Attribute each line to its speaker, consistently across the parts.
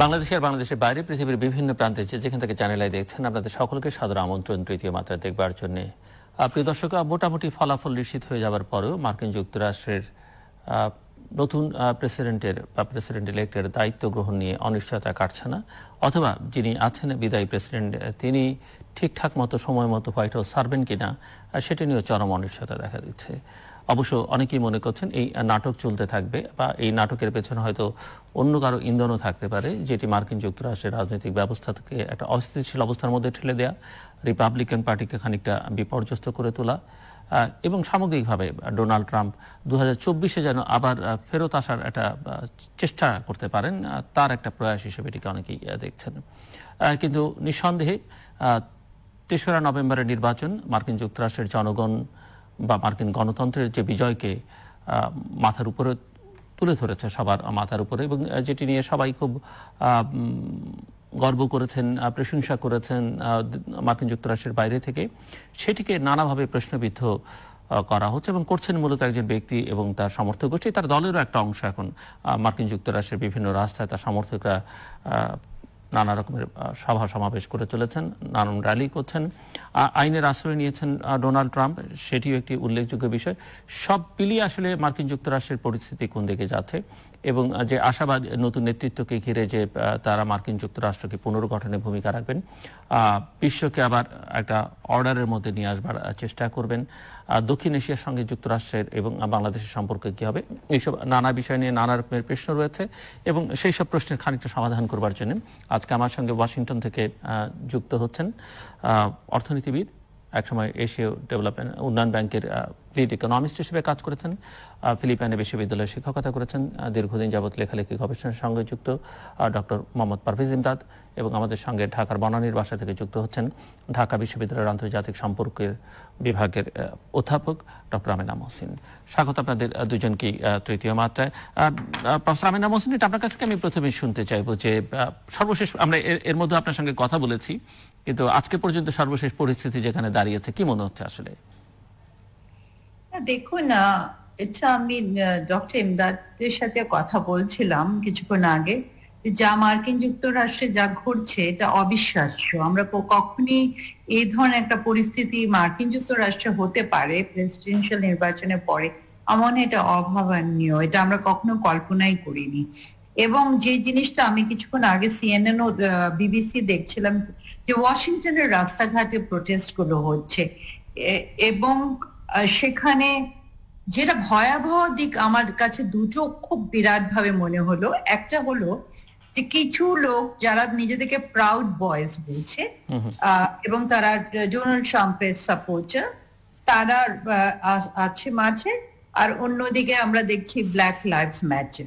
Speaker 1: বাংলাদেশের বাইরে পৃথিবীর বিভিন্ন প্রান্তে যেখান থেকে চ্যানেল আই দেখছেন আপনাদের সকলকে সাদর আমন্ত্রণ তৃতীয় মাত্রা দেখবার জন্য। প্রিয় দর্শক, মোটামুটি ফলাফল নিশ্চিত হয়ে যাওয়ার পরেও মার্কিন যুক্তরাষ্ট্রের নতুন প্রেসিডেন্ট ইলেক্টের দায়িত্ব গ্রহণ নিয়ে অনিশ্চয়তা কাটছে না, অথবা যিনি আছেন বিদায়ী প্রেসিডেন্ট তিনি ঠিকঠাক মতো সময় মতো হোয়াইট হাউস ছাড়বেন কিনা সেটা নিয়েও চরম অনিশ্চয়তা দেখা দিচ্ছে। অবশ্য অনেকেই মনে করছেন এই নাটক চলতে থাকবে বা এই নাটকের পেছনে হয়তো অন্য কারো ইন্ধনও থাকতে পারে, যেটি মার্কিন যুক্তরাষ্ট্রের রাজনৈতিক ব্যবস্থাকে একটা অস্থিতিশীল অবস্থার মধ্যে ঠেলে দেয়া, রিপাবলিকান পার্টিকে খানিকটা বিপর্যস্ত করে তোলা এবং সামগ্রিকভাবে ডোনাল্ড ট্রাম্প 2024-এ যেন আবার ফেরত আসার একটা চেষ্টা করতে পারেন তার একটা প্রয়াস হিসেবে এটিকে অনেকেই দেখছেন। কিন্তু নিঃসন্দেহে 3রা নভেম্বরের নির্বাচন মার্কিন যুক্তরাষ্ট্রের জনগণ বা মার্কিন গণতন্ত্রের যে বিজয়কে মাথার উপরে তুলে ধরেছে, সবার মাথার উপরে, এবং যেটি নিয়ে সবাই খুব গর্ব করেছেন, প্রশংসা করেছেন মার্কিন যুক্তরাষ্ট্রের বাইরে থেকে, সেটিকে নানাভাবে প্রশ্নবিদ্ধ করা হচ্ছে এবং করছেন মূলত একজন ব্যক্তি এবং তার সমর্থক গোষ্ঠী, তার দলেরও একটা অংশ। এখন মার্কিন যুক্তরাষ্ট্রের বিভিন্ন রাস্তায় তার সমর্থকরা নানা রকমের সভা সমাবেশ করে চলেছেন, নানান র্যালি করছেন, আইনের আশ্রয় নিয়েছেন ডোনাল্ড ট্রাম্প, সেটিও একটি উল্লেখযোগ্য বিষয়। সব মিলিয়ে আসলে মার্কিন যুক্তরাষ্ট্রের পরিস্থিতি কোন দিকে যাচ্ছে এবং যে আশাবাদ নতুন নেতৃত্বকে ঘিরে যে তারা মার্কিন যুক্তরাষ্ট্রকে পুনর্গঠনে ভূমিকা রাখবেন, বিশ্বকে আবার একটা অর্ডারের মধ্যে নিয়ে আসবার চেষ্টা করবেন, দক্ষিণ এশিয়ার সঙ্গে যুক্তরাষ্ট্রের এবং বাংলাদেশের সম্পর্ক কী হবে, এইসব নানা বিষয় নিয়ে নানা রকমের প্রশ্ন রয়েছে এবং সেই সব প্রশ্নের খানিকটা সমাধান করবার জন্য আজকে আমার সঙ্গে ওয়াশিংটন থেকে যুক্ত হচ্ছেন অর্থনীতিবিদ, একসময় এশীয় ডেভেলপমেন্ট উন্নয়ন ব্যাংকের লিড ইকোনমিস্ট হিসেবে কাজ করেছেন, ফিলিপাইনে বিশ্ববিদ্যালয়ে শিক্ষকতা করেছেন, দীর্ঘদিন যাবৎ লেখালেখি গবেষণার সঙ্গে যুক্ত ডক্টর মোহাম্মদ পারভেজ ইমদাদ, এবং আমাদের সঙ্গে ঢাকার বনানীর বাসা থেকে যুক্ত হচ্ছেন ঢাকা বিশ্ববিদ্যালয়ের আন্তর্জাতিক সম্পর্কের বিভাগের অধ্যাপক ডক্টর আমেনা মহসিন। স্বাগত আপনাদের দুজনকেই তৃতীয় মাত্রায়। প্রফেসর আমেনা মহসিন, এটা আপনার কাছে আমি প্রথমে শুনতে চাইবো যে সর্বশেষ আমরা এর মধ্যে আপনার সঙ্গে কথা বলেছি, কিন্তু আজকে পর্যন্ত সর্বশেষ পরিস্থিতি যেখানে দাঁড়িয়েছে কি মনে হচ্ছে আসলে?
Speaker 2: দেখুন, এটা আমি ডক্টর ইমদাদের সাথে কথা বলছিলাম কিছুক্ষণ আগে, যা মার্কিন যুক্তরাষ্ট্রে যা ঘটছে এটা অবিশ্বাস্য। আমরা কখনই এই ধরনের একটা পরিস্থিতি মার্কিন যুক্তরাষ্ট্রে হতে পারে প্রেসিডেন্সিয়াল নির্বাচনের পরে, আমার এটা অভাবনীয়, এটা আমরা কখনো কল্পনাই করিনি। এবং যে জিনিসটা আমি কিছুক্ষণ আগে সিএনএন ও বিবিসি দেখছিলাম যে ওয়াশিংটনের রাস্তাঘাটে প্রোটেস্ট গুলো হচ্ছে এবং সেখানে যেটা ভয়াবহ দিক আমার কাছে দুটো খুব বিরাট ভাবে মনে হলো। একটা হলো যে কিছু লোক যারা নিজেদেরকে প্রাউড বয়েজ বলছে এবং তারা ডোনাল্ড ট্রাম্পের সাপোর্টার, তারা আছে মাঝে, আর অন্যদিকে আমরা দেখছি ব্ল্যাক লাইভস ম্যাটার।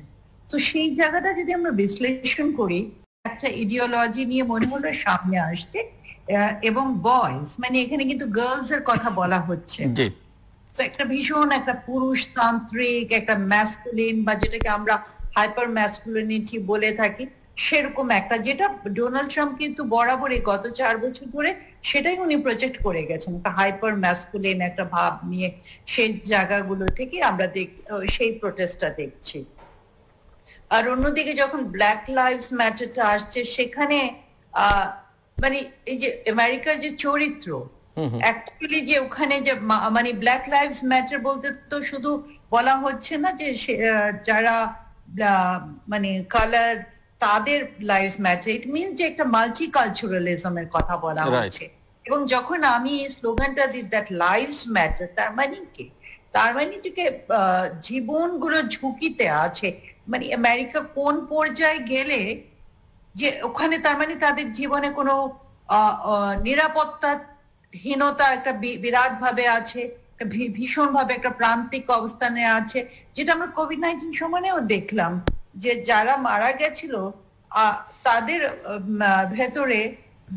Speaker 2: তো সেই জায়গাটা যদি আমরা বিশ্লেষণ করি, একটা ইডিওলজি নিয়ে মনে হলো সামনে আসছে এবং বয়েজ মানে এখানে কিন্তু গার্লস এর কথা বলা হচ্ছে, একটা ভীষণ একটা পুরুষতান্ত্রিক একটা ম্যাসকুলিন বা যেটাকে আমরা হাইপার ম্যাসকুলিনিটি বলে থাকি সেরকম একটা, যেটা ডোনাল্ড ট্রাম্প কিন্তু বরাবরই গত 4 বছর ধরে সেটাই উনি প্রজেক্ট করে গেছেন, একটা হাইপার ম্যাসকুলিন একটা ভাব নিয়ে সেই জায়গাগুলো থেকে আমরা সেই প্রোটেস্টটা দেখছি। আর অন্যদিকে যখন ব্ল্যাক লাইভস ম্যাটারটা আসছে সেখানে মানে এই যে আমেরিকার যে চরিত্র অ্যাকচুয়ালি যে ওখানে যে মানে ব্ল্যাক লাইভস ম্যাটার বলতে তো শুধু বলা হচ্ছে না যে যারা মানে কালার তাদের লাইভস ম্যাটার, ইট মিনস যে একটা মাল্টিকালচারালিজমের কথা বলা হচ্ছে। এবং যখন আমি এই স্লোগানটা দিই দ্যাট লাইভস ম্যাটার, তার মানে কি? তার মানে যে জীবনগুলো ঝুঁকিতে আছে, মানে আমেরিকা কোন পর্যায়ে গেলে যে ওখানে তার মানে তাদের জীবনে কোনো নিরাপত্তাহীনতা একটা বিরাট ভাবে আছে, ভীষণ ভাবে একটা প্রান্তিক অবস্থানে আছে, যেটা আমরা কোভিড-19 সময়েও দেখলাম যে যারা মারা গেছিল তাদের ভেতরে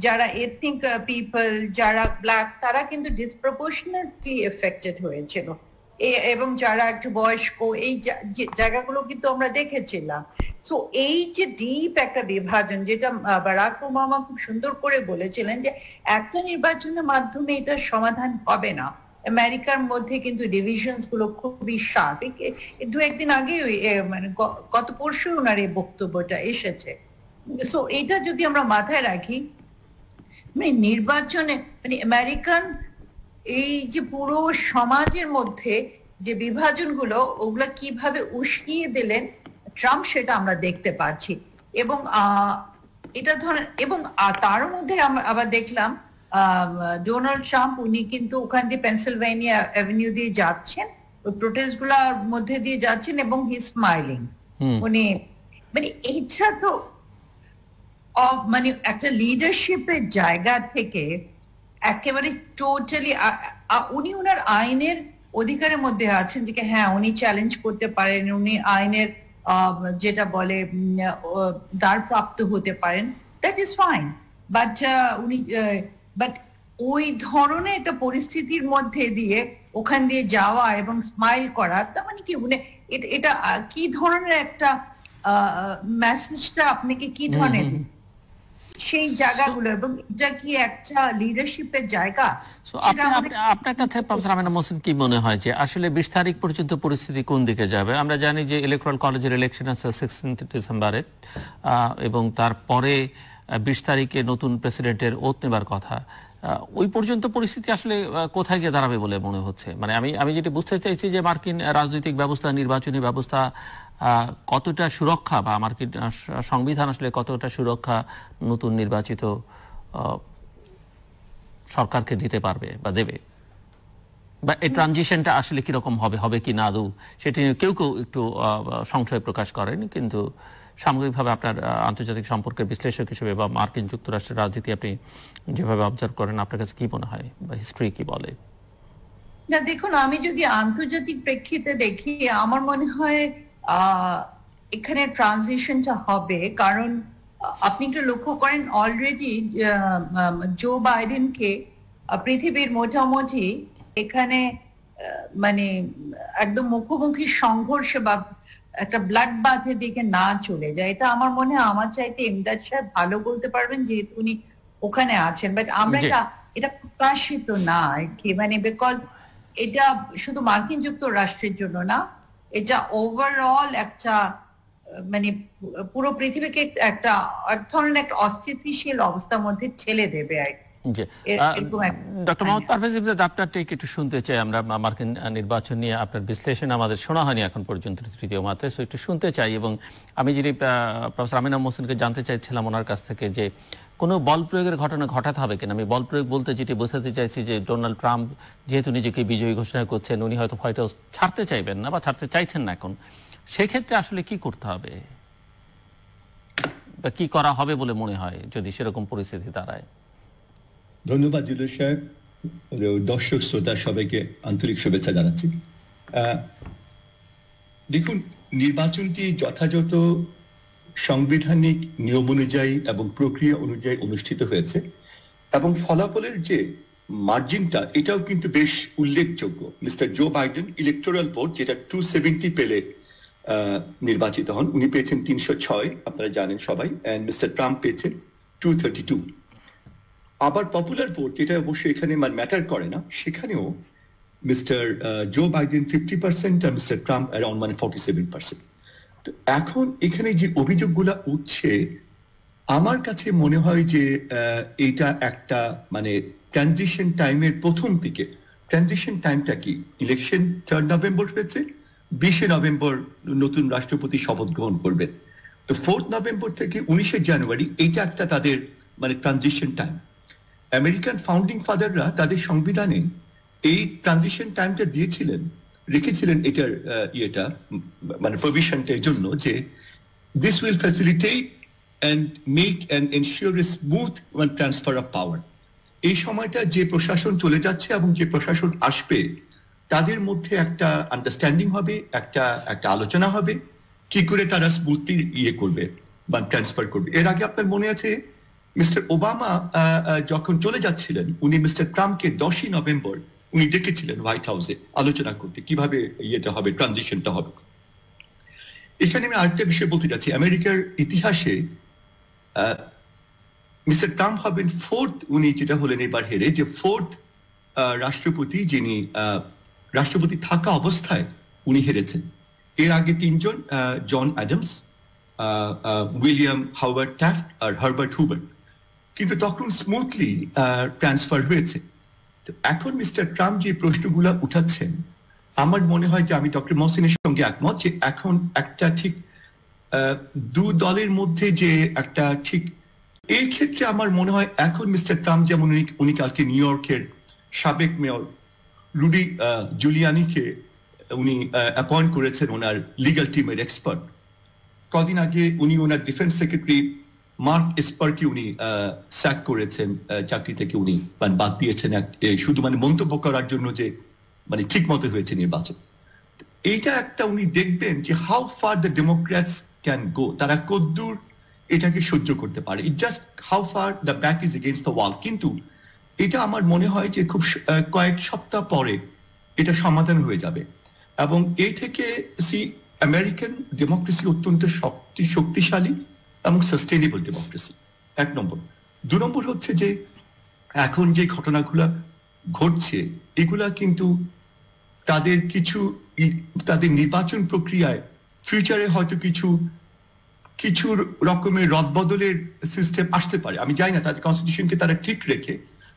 Speaker 2: যারা এথনিক পিপল, যারা ব্ল্যাক, তারা কিন্তু ডিসপ্রপোর্শনেটলি এফেক্টেড হয়েছিল, এবং যারা একটু বয়স্ক, এই জায়গাগুলো কিন্তু আমরা দেখেছিলাম। সো এই যে ডিপ একটা বিভাজন, যেটা বারাক ওবামা খুব সুন্দর করে বলেছিলেন যে একটা নির্বাচনের মাধ্যমে এটা সমাধান হবে না, আমেরিকার মধ্যে কিন্তু ডিভিশনস গুলো খুবই শার্প। 2-1 দিন আগে মানে গত পরশু ওনার এই বক্তব্যটা এসেছে। সো এটা যদি আমরা মাথায় রাখি, মানে নির্বাচনে মানে আমেরিকান এই যে পুরো সমাজের মধ্যে যে বিভাজনগুলো ওগুলা কিভাবে উস্কিয়ে দিলেন ট্রাম্প, সেটা আমরা দেখতে পাচ্ছি। এবং এটা ধরেন, এবং তার মধ্যে আবার দেখলাম ডোনাল্ড ট্রাম্প উনি কিন্তু ওখান দিয়ে পেনসিলভেনিয়া অ্যাভিনিউ দিয়ে যাচ্ছেন, ওই প্রোটেস্ট গুলার মধ্যে দিয়ে যাচ্ছেন এবং হি স্মাইলিং। উনি মানে এইটা তো মানে একটা লিডারশিপের জায়গা থেকে একেবারে টোটালি উনি ওনার আইনের অধিকারের মধ্যে আছেন যে হ্যাঁ উনি চ্যালেঞ্জ করতে পারেন, উনি আইনের যেটা বলে দ্বারপ্রাপ্ত হতে পারেন, দ্যাট ইজ ফাইন। বাট উনি বাট ওই ধরনের একটা পরিস্থিতির মধ্যে দিয়ে ওখান দিয়ে যাওয়া এবং স্মাইল করা, তার মানে কি উনি এটা কি ধরনের একটা মেসেজটা আপনাকে কি ধরনের সেই জায়গাগুলো, এবং এটা কি একটা লিডারশিপের জায়গা?
Speaker 1: আপনার কাছে প্রফেসর আমেনা মোহসিন কি মনে হয় যে আসলে 20 তারিখ পর্যন্ত পরিস্থিতি কোন দিকে যাবে? আমরা জানি যে ইলেকট্রাল কলেজের ইলেকশন আছে 16 ডিসেম্বরে, এবং তারপরে 20 তারিখে নতুন প্রেসিডেন্টের ওথ নেবার কথা। ওই পর্যন্ত পরিস্থিতি আসলে কোথায় গিয়ে দাঁড়াবে বলে মনে হচ্ছে? মানে আমি যেটা বুঝতে চাইছি যে মার্কিন রাজনৈতিক ব্যবস্থা, নির্বাচনী ব্যবস্থা কতটা সুরক্ষা, বা মার্কিন সংবিধান আসলে কতটা সুরক্ষা নতুন নির্বাচিত সরকারকে দিতে পারবে বা দেবে, বা এই ট্রানজিশনটা আসলে কিরকম হবে কি না আদৌ, সেটি নিয়ে কেউ একটু সংশয় প্রকাশ করেন। কিন্তু সামগ্রিকভাবে আপনার আন্তর্জাতিক সম্পর্কের বিশ্লেষক হিসেবে বা মার্কিন যুক্তরাষ্ট্রের রাজনীতি আপনি যেভাবে অবজার্ভ করেন, আপনার কাছে কি মনে হয় বা হিস্ট্রি কি বলে?
Speaker 2: না দেখুন, আমি যদি আন্তর্জাতিক প্রেক্ষিতে দেখি, আমার মনে হয় এখানে ট্রানজিশনটা হবে। কারণ আপনি একটু লক্ষ্য করেন, অলরেডি জো বাইডেনকে পৃথিবীর মোটামুটি এখানে মানে একদম মুখোমুখি সংঘর্ষে বা একটা ব্লাড বাথের দিকে না চলে যায়। এটা আমার মনে হয় আমার চাইতে ইমদাদ সাহেব ভালো বলতে পারবেন, যেহেতু উনি ওখানে আছেন। বাট আমরা এটা প্রকাশিত না আর কি, মানে বিকজ এটা শুধু মার্কিন যুক্তরাষ্ট্রের জন্য না, এটা ওভারঅল একটা মানে পুরো পৃথিবীকে একটা এক ধরনের একটা অস্থিতিশীল অবস্থার মধ্যে ঠেলে দেবে আর কি।
Speaker 1: ডক্টর মোহাম্মদ পারভেজ ইমদাদ, আপনার থেকে একটু শুনতে চাই আমরা। মার্কিন নির্বাচন নিয়ে আপনার বিশ্লেষণ আমাদের শোনা হয়নি এখন পর্যন্ত তৃতীয় মাত্রায়, একটু শুনতে চাই। এবং আমি যদি প্রফেসর আমেনা মোহসিনকে জানতে চাইছিলাম ওনার কাছ থেকে যে কোনো বল প্রয়োগের ঘটনা ঘটাতে হবে কিনা। আমি বল প্রয়োগ বলতে যেটি বোঝাতে চাইছি যে ডোনাল্ড ট্রাম্প যেহেতু নিজেকে বিজয়ী ঘোষণা করছেন, উনি হয়তো হোয়াইট হাউস ছাড়তে চাইবেন না বা ছাড়তে চাইছেন না এখন, সেক্ষেত্রে আসলে কি করতে হবে বা কি করা হবে বলে মনে হয় যদি সেরকম পরিস্থিতি দাঁড়ায়?
Speaker 3: ধন্যবাদ জিলুর সাহেব, দর্শক শ্রোতা সবাইকে আন্তরিক শুভেচ্ছা জানাচ্ছি। দেখুন, নির্বাচনটি যথাযথ সাংবিধানিক নিয়ম অনুযায়ী এবং প্রক্রিয়া অনুযায়ী অনুষ্ঠিত হয়েছে, এবং ফলাফলের যে মার্জিনটা এটাও কিন্তু বেশ উল্লেখযোগ্য। Mister Joe Biden electoral vote যেটা 270 পেলে নির্বাচিত হন, উনি পেয়েছেন 306, আপনারা জানেন সবাই, এন্ড মিস্টার ট্রাম্প পেয়েছেন 232। আবার পপুলার ভোট, যেটা অবশ্যই এখানে ম্যাটার করে না, সেখানেও মিস্টার জো বাইডেন 50% আর মিস্টার ট্রাম্প অ্যারাউন্ড 47%। তো এখন এখানে যে অভিযোগগুলো উঠছে, আমার কাছে মনে হয় যে এটা একটা মানে ট্রানজিশন টাইমের প্রথম দিকে। ট্রানজিশন টাইমটা কি? ইলেকশন 3 নভেম্বর হয়েছে, 20 নভেম্বর নতুন রাষ্ট্রপতি শপথ গ্রহণ করবেন। তো 4 নভেম্বর থেকে 19 জানুয়ারি এইটা একটা তাদের মানে ট্রানজিশন টাইম। আমেরিকান ফাউন্ডিং ফাদাররা তাদের সংবিধানে এই ট্রানজিশন টাইমটা রেখেছিলেন এটার ইয়েটা মানে প্রভিশনটার জন্য যে this will facilitate and make and ensure a smooth transfer of power. এই সময়টা যে প্রশাসন চলে যাচ্ছে এবং যে প্রশাসন আসবে তাদের মধ্যে একটা আন্ডারস্ট্যান্ডিং হবে, একটা আলোচনা হবে কি করে তারা স্মুথলি করবে বা ট্রান্সফার করবে। এর আগে আপনার মনে আছে মিস্টার ওবামা যখন চলে যাচ্ছিলেন, উনি মিস্টার ট্রাম্পকে 10 নভেম্বর উনি ডেকেছিলেন হোয়াইট হাউসে আলোচনা করতে কিভাবে ইয়েটা হবে, ট্রানজিশনটা হবে। এখানে আমি আরেকটা বিষয় বলতে যাচ্ছি, আমেরিকার ইতিহাসে মিস্টার ট্রাম্প হবেন 4th, উনি যেটা হলেন এবার হেরে, যে 4th রাষ্ট্রপতি যিনি রাষ্ট্রপতি থাকা অবস্থায় উনি হেরেছেন। এর আগে 3 জন, জন অ্যাডামস, উইলিয়াম হাওয়ার্ড ট্যাফট আর হার্বার্ট হুবার, কিন্তু তখন স্মুথলি ট্রান্সফার হয়েছে। এখন মিস্টার ট্রাম্প যে প্রশ্নগুলো উঠাচ্ছেন, আমার মনে হয় যে আমি ডক্টর মহসিনের সঙ্গে একমত যে এখন একটা ঠিক দু দলের মধ্যে যে একটা ঠিক, এই ক্ষেত্রে আমার মনে হয় এখন মিস্টার ট্রাম্প যেমন উনি কালকে নিউ ইয়র্কের সাবেক মেয়র রুডি জুলিয়ানিকে উনি অ্যাপয়েন্ট করেছেন ওনার লিগ্যাল টিমের এক্সপার্ট। কদিন আগে উনি ওনার ডিফেন্স সেক্রেটারি মার্ক এসপারকে উনি স্যাক করেছেন, চাকরি থেকে উনি বাদ দিয়েছেন শুধু মন্তব্য করার জন্য যে ঠিক মতো হয়েছে নির্বাচন। এইটা একটা উনি দেখবেন যে how far the democrats can go, তারা কদ্দূর এটাকে সহ্য করতে পারে, it just how far the back is against the wall. কিন্তু এটা আমার মনে হয় যে খুব কয়েক সপ্তাহ পরে এটা সমাধান হয়ে যাবে, এবং এই থেকে আমেরিকান ডেমোক্রেসি অত্যন্ত শক্তিশালী এবং সাস্টেইনেবল ডেমোক্রেসি, 1 নম্বর। 2 নম্বর হচ্ছে যে এখন যে ঘটনাগুলো ঘটছে এগুলা কিন্তু তাদের নির্বাচন প্রক্রিয়ায় ফিউচারে হয়তো কিছু রকমের রদবদলের সিস্টেম আসতে পারে। আমি জানি না, তাদের কনস্টিটিউশনকে তারা ঠিক রেখে,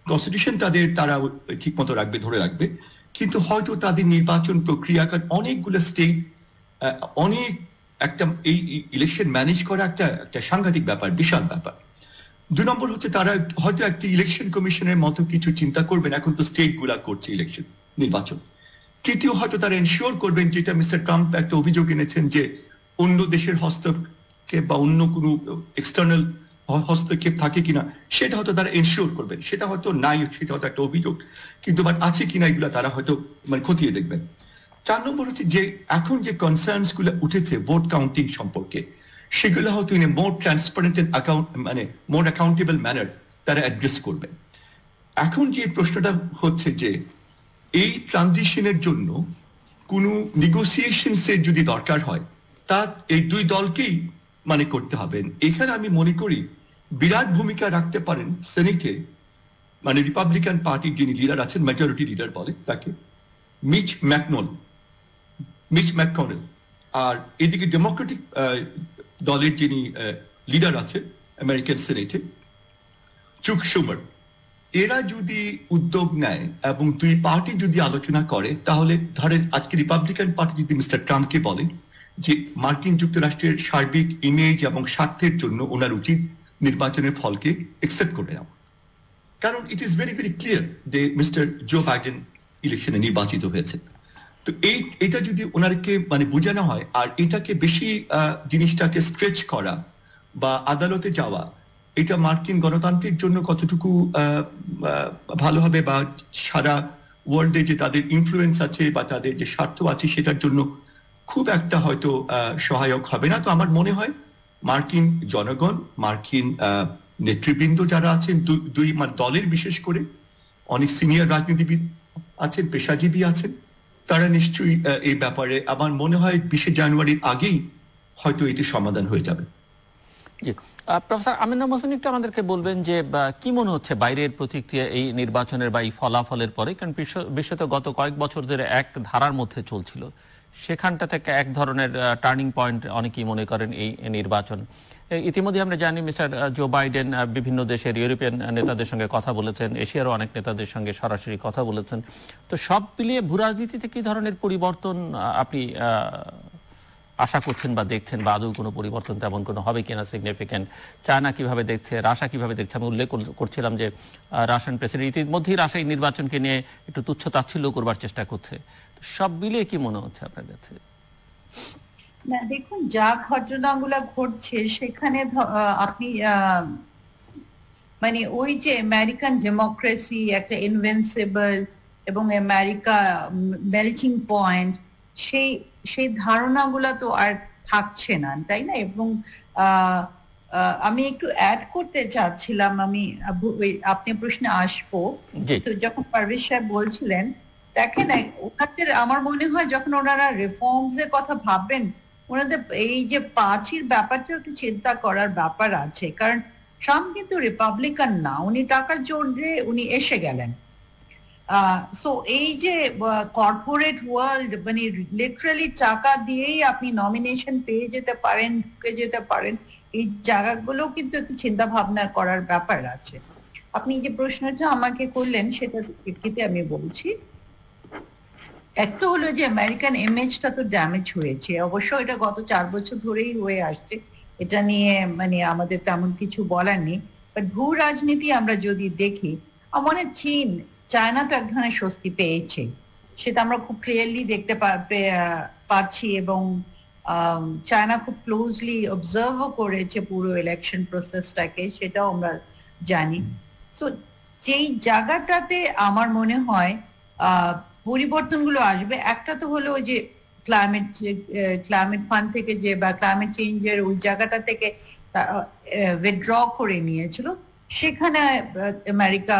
Speaker 3: কনস্টিটিউশন তারা ঠিক মতো রাখবে, ধরে রাখবে, কিন্তু হয়তো তাদের নির্বাচন প্রক্রিয়া অনেকগুলো স্টেট অনেক একটা এই ইলেকশন ম্যানেজ করা একটা সাংঘাতিক ব্যাপার, বিশাল ব্যাপার। 2 নম্বর হচ্ছে তারা হয়তো একটা ইলেকশন কমিশনের মতো কিছু চিন্তা করবেন, এখন তো স্টেট গুলা করছে ইলেকশন নির্বাচন। তৃতীয় হয়তো তারা এনশিওর করবেন, যেটা মিস্টার ট্রাম্প একটা অভিযোগ এনেছেন যে অন্য দেশের হস্তক্ষেপ বা অন্য কোনো এক্সটার্নাল হস্তক্ষেপ থাকে কিনা, সেটা হয়তো তারা এনশিওর করবেন। সেটা হয়তো নাই, সেটা হয়তো একটা অভিযোগ, কিন্তু আছে কিনা এগুলা তারা হয়তো খতিয়ে দেখবেন। 4 নম্বর হচ্ছে যে এখন যে কনসার্নস গুলো উঠেছে ভোট কাউন্টিং সম্পর্কে, সেগুলো হয়তো in a more transparent more accountable manner তারা অ্যাড্রেস করবেন। এখন যে প্রশ্নটা হচ্ছে যে এই ট্রানজিশনের জন্য কোনো নেগোসিয়েশনস এর যদি দরকার হয়, তা এই 2 দলকেই করতে হবে। এখানে আমি মনে করি বিরাট ভূমিকা রাখতে পারেন সেনেটে, রিপাবলিকান পার্টির যিনি লিডার আছেন, মেজরিটি লিডার বলে তাকে, মিচ ম্যাককনেল, আর এদিকে ডেমোক্রেটিক দলের যিনি লিডার আছেন আমেরিকান সেনেটে, চুক শুমার। এরা যদি উদ্যোগ নেয় এবং 2 পার্টি যদি আলোচনা করে, তাহলে ধরেন আজকে রিপাবলিকান পার্টি যদি মিস্টার ট্রাম্পকে বলে যে মার্কিন যুক্তরাষ্ট্রের সার্বিক ইমেজ এবং স্বার্থের জন্য ওনার উচিত নির্বাচনের ফলকে একসেপ্ট করে নেওয়া, কারণ it is very very clear যে মিস্টার জো বাইডেন ইলেকশনে নির্বাচিত হয়েছে। তো এটা যদি ওনারকে বোঝানো হয়, আর এটাকে বেশি জিনিসটাকে স্ট্রেচ করা বা আদালতে যাওয়া, এটা মার্কিন গণতন্ত্রের জন্য কতটুকু ভালো হবে, বা সারা ওয়ার্ল্ডে যে তাদের ইনফ্লুয়েন্স আছে বা তাদের যে স্বার্থ আছে সেটার জন্য খুব একটা হয়তো সহায়ক হবে না। তো আমার মনে হয় মার্কিন জনগণ, মার্কিন নেতৃবৃন্দ যারা আছেন, 2 দলের বিশেষ করে অনেক সিনিয়র রাজনীতিবিদ আছেন, পেশাজীবী আছেন, তারা নিশ্চয়ই এই ব্যাপারে আমার মনে হয় 20 জানুয়ারির আগেই হয়তো এটি সমাধান হয়ে যাবে।
Speaker 1: প্রফেসর আমিনুল মোহসিন একটু আমাদেরকে বলবেন যে কি মনে হচ্ছে বাইরের প্রতিক্রিয়া এই নির্বাচনের বা এই ফলাফলের পরে, কারণ বিশ্ব তো গত কয়েক বছর ধরে এক ধারার মধ্যে চলছিল, সেখানটা থেকে এক ধরনের টার্নিং পয়েন্ট অনেকেই মনে করেন এই নির্বাচন। ইতিমধ্যে আমরা জানি মিস্টার জো বাইডেন বিভিন্ন দেশের ইউরোপিয়ান নেতাদের সঙ্গে কথা বলেছেন, এশিয়ারও অনেক নেতাদের সঙ্গে সরাসরি কথা বলেছেন। তো সব মিলিয়ে ভূরাজনীতিতে কি ধরনের পরিবর্তন আপনি আশা করছেন বা দেখছেন, বা আদৌ কোনো পরিবর্তন তেমন কোনো হবে কিনা সিগনিফিক্যান্ট? চায়না কিভাবে দেখছে, রাশিয়া কিভাবে দেখছে? আমি উল্লেখ করছিলাম যে রাশিয়ান প্রেসিডেন্ট ইতিমধ্যেই রাশিয়া এই নির্বাচনকে নিয়ে একটু তুচ্ছ তাচ্ছিল্য করবার চেষ্টা করছে। সব মিলিয়ে কি মনে হচ্ছে আপনার কাছে?
Speaker 2: না, দেখুন, যা ঘটনাগুলো ঘটছে সেখানে আপনি ওই যে আমেরিকান ডেমোক্রেসি একটা ইনভিনসিবল এবং আমেরিকা মেল্টিং পয়েন্ট, সেই ধারণাগুলো তো আর থাকছে না, তাই না? এবং আমি একটু অ্যাড করতে চাচ্ছিলাম, আপনি প্রশ্নে আসবো, তো যখন পারভেজ সাহেব বলছিলেন, দেখেন ওনাদের আমার মনে হয় যখন ওনারা রিফর্মস এর কথা ভাববেন, ওনাদের এই যে পার্টির ব্যাপারটা একটু চিন্তা করার ব্যাপার আছে। কারণ ট্রাম্প কিন্তু রিপাবলিকান না, উনি টাকার জোরে উনি এসে গেলেন। সো এই যে কর্পোরেট ওয়ার্ল্ড মানে লিটারালি টাকা দিয়েই আপনি নমিনেশন পেয়ে যেতে পারেন, ঢুকে যেতে পারেন, এই জায়গাগুলো কিন্তু একটু চিন্তা ভাবনা করার ব্যাপার আছে। আপনি যে প্রশ্নটা আমাকে করলেন সেটা প্রেক্ষিতে আমি বলছি, একটা হলো যে আমেরিকান ইমেজটা তো ড্যামেজ হয়েছে, অবশ্য এটা গত 4 বছর ধরেই হয়ে আসছে, এটা নিয়ে মানে আমাদের তেমন কিছু বলার নেই। বাট ভূ রাজনীতি আমরা যদি দেখি, আমার চীন চায়না তো এক ধরনের স্বস্তি পেয়েছে, সেটা আমরা খুব ক্লিয়ারলি দেখতে পাচ্ছি, এবং চায়না খুব ক্লোজলি অবজার্ভও করেছে পুরো ইলেকশন প্রসেসটাকে, সেটাও আমরা জানি। সো যেই জায়গাটাতে আমার মনে হয় পরিবর্তনগুলো আসবে, একটা তো হলো যে ক্লাইমেট ফান্ড থেকে যে বা ক্লাইমেট চেঞ্জের ওই জায়গাটা থেকে উইথড্র করে নিয়েছিল, সেখানে আমেরিকা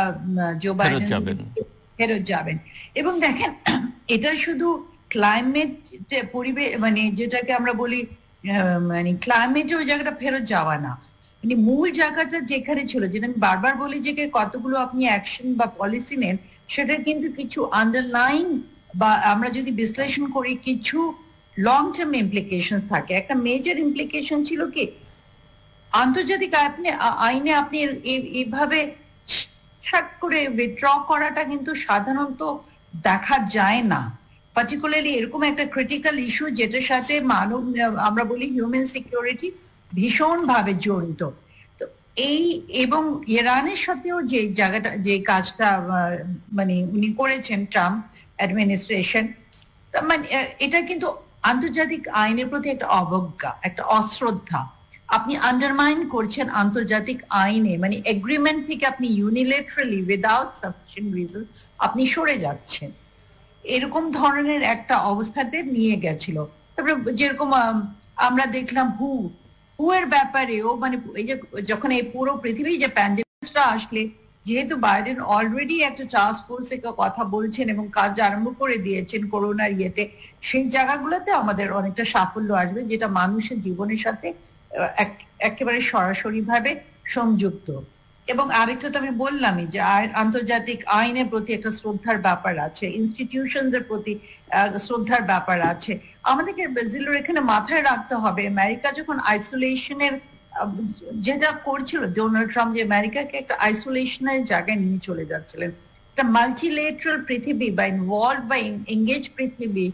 Speaker 2: জো বাইডেন ফেরত যাবেন। এবং দেখেন এটা শুধু ক্লাইমেট পরিবেশ মানে যেটাকে আমরা বলি মানে ক্লাইমেটে ওই জায়গাটা ফেরত যাওয়া না, মানে মূল জায়গাটা যেখানে ছিল, যেটা আমি বারবার বলি যে কতগুলো আপনি অ্যাকশন বা পলিসি নেন, সেটার কিন্তু কিছু আন্ডারলাইন বা আমরা যদি বিশ্লেষণ করি কিছু লং টার্ম ইমপ্লিকেশন থাকে। একটা মেজর ইমপ্লিকেশন ছিল কি, আন্তর্জাতিক আইনে আপনি এইভাবে শাট করে উইথড্র করাটা কিন্তু সাধারণত দেখা যায় না, পার্টিকুলারলি এরকম একটা ক্রিটিক্যাল ইস্যু যেটার সাথে মানব আমরা বলি হিউম্যান সিকিউরিটি ভীষণ ভাবে জড়িত। তো এই এবং ইরানের সাথেও যে জায়গাটা যে কাজটা মানে উনি করেছেন ট্রাম্প অ্যাডমিনিস্ট্রেশন, মানে এটা কিন্তু আন্তর্জাতিক আইনের প্রতি একটা অবজ্ঞা, একটা অশ্রদ্ধা। আপনি আন্ডারমাইন করছেন আন্তর্জাতিক আইনে, মানে এগ্রিমেন্ট থেকে আপনি ইউনিলেটারালি উইদাউট সাফিসিয়েন্ট রিজন আপনি সরে যাচ্ছেন, এরকম ধরনের একটা অবস্থাতে নিয়ে গেছিল। তারপরে যেরকম আমরা দেখলাম হু এর ব্যাপারেও, মানে এই যে যখন এই পুরো পৃথিবী যে প্যান্ডেমিকটা আসলে, যেহেতু বাইডেন অলরেডি একটা টাস্ক ফোর্সে কথা বলছেন এবং কাজ আরম্ভ করে দিয়েছেন করোনার ইয়েতে, সেই জায়গাগুলোতে আমাদের অনেকটা সাফল্য আসবে, যেটা মানুষের জীবনের সাথে একেবারে সরাসরি ভাবে সংযুক্ত। এবং আরেকটা তো আমি বললামই যে আন্তর্জাতিক আইনের প্রতি একটা শ্রদ্ধার ব্যাপার আছে, ইনস্টিটিউশনদের প্রতি শ্রদ্ধার ব্যাপার আছে। আমাদেরকে ব্রাজিলের এখানে মাথায় রাখতে হবে, আমেরিকা যখন আইসোলেশনের যেটা করছিল ডোনাল্ড ট্রাম্প, যে আমেরিকাকে একটা আইসোলেশনের জায়গায় নিয়ে চলে যাচ্ছিলেন, একটা মাল্টিলেটারাল পৃথিবী বা ইনভলভ বা এঙ্গেজ পৃথিবী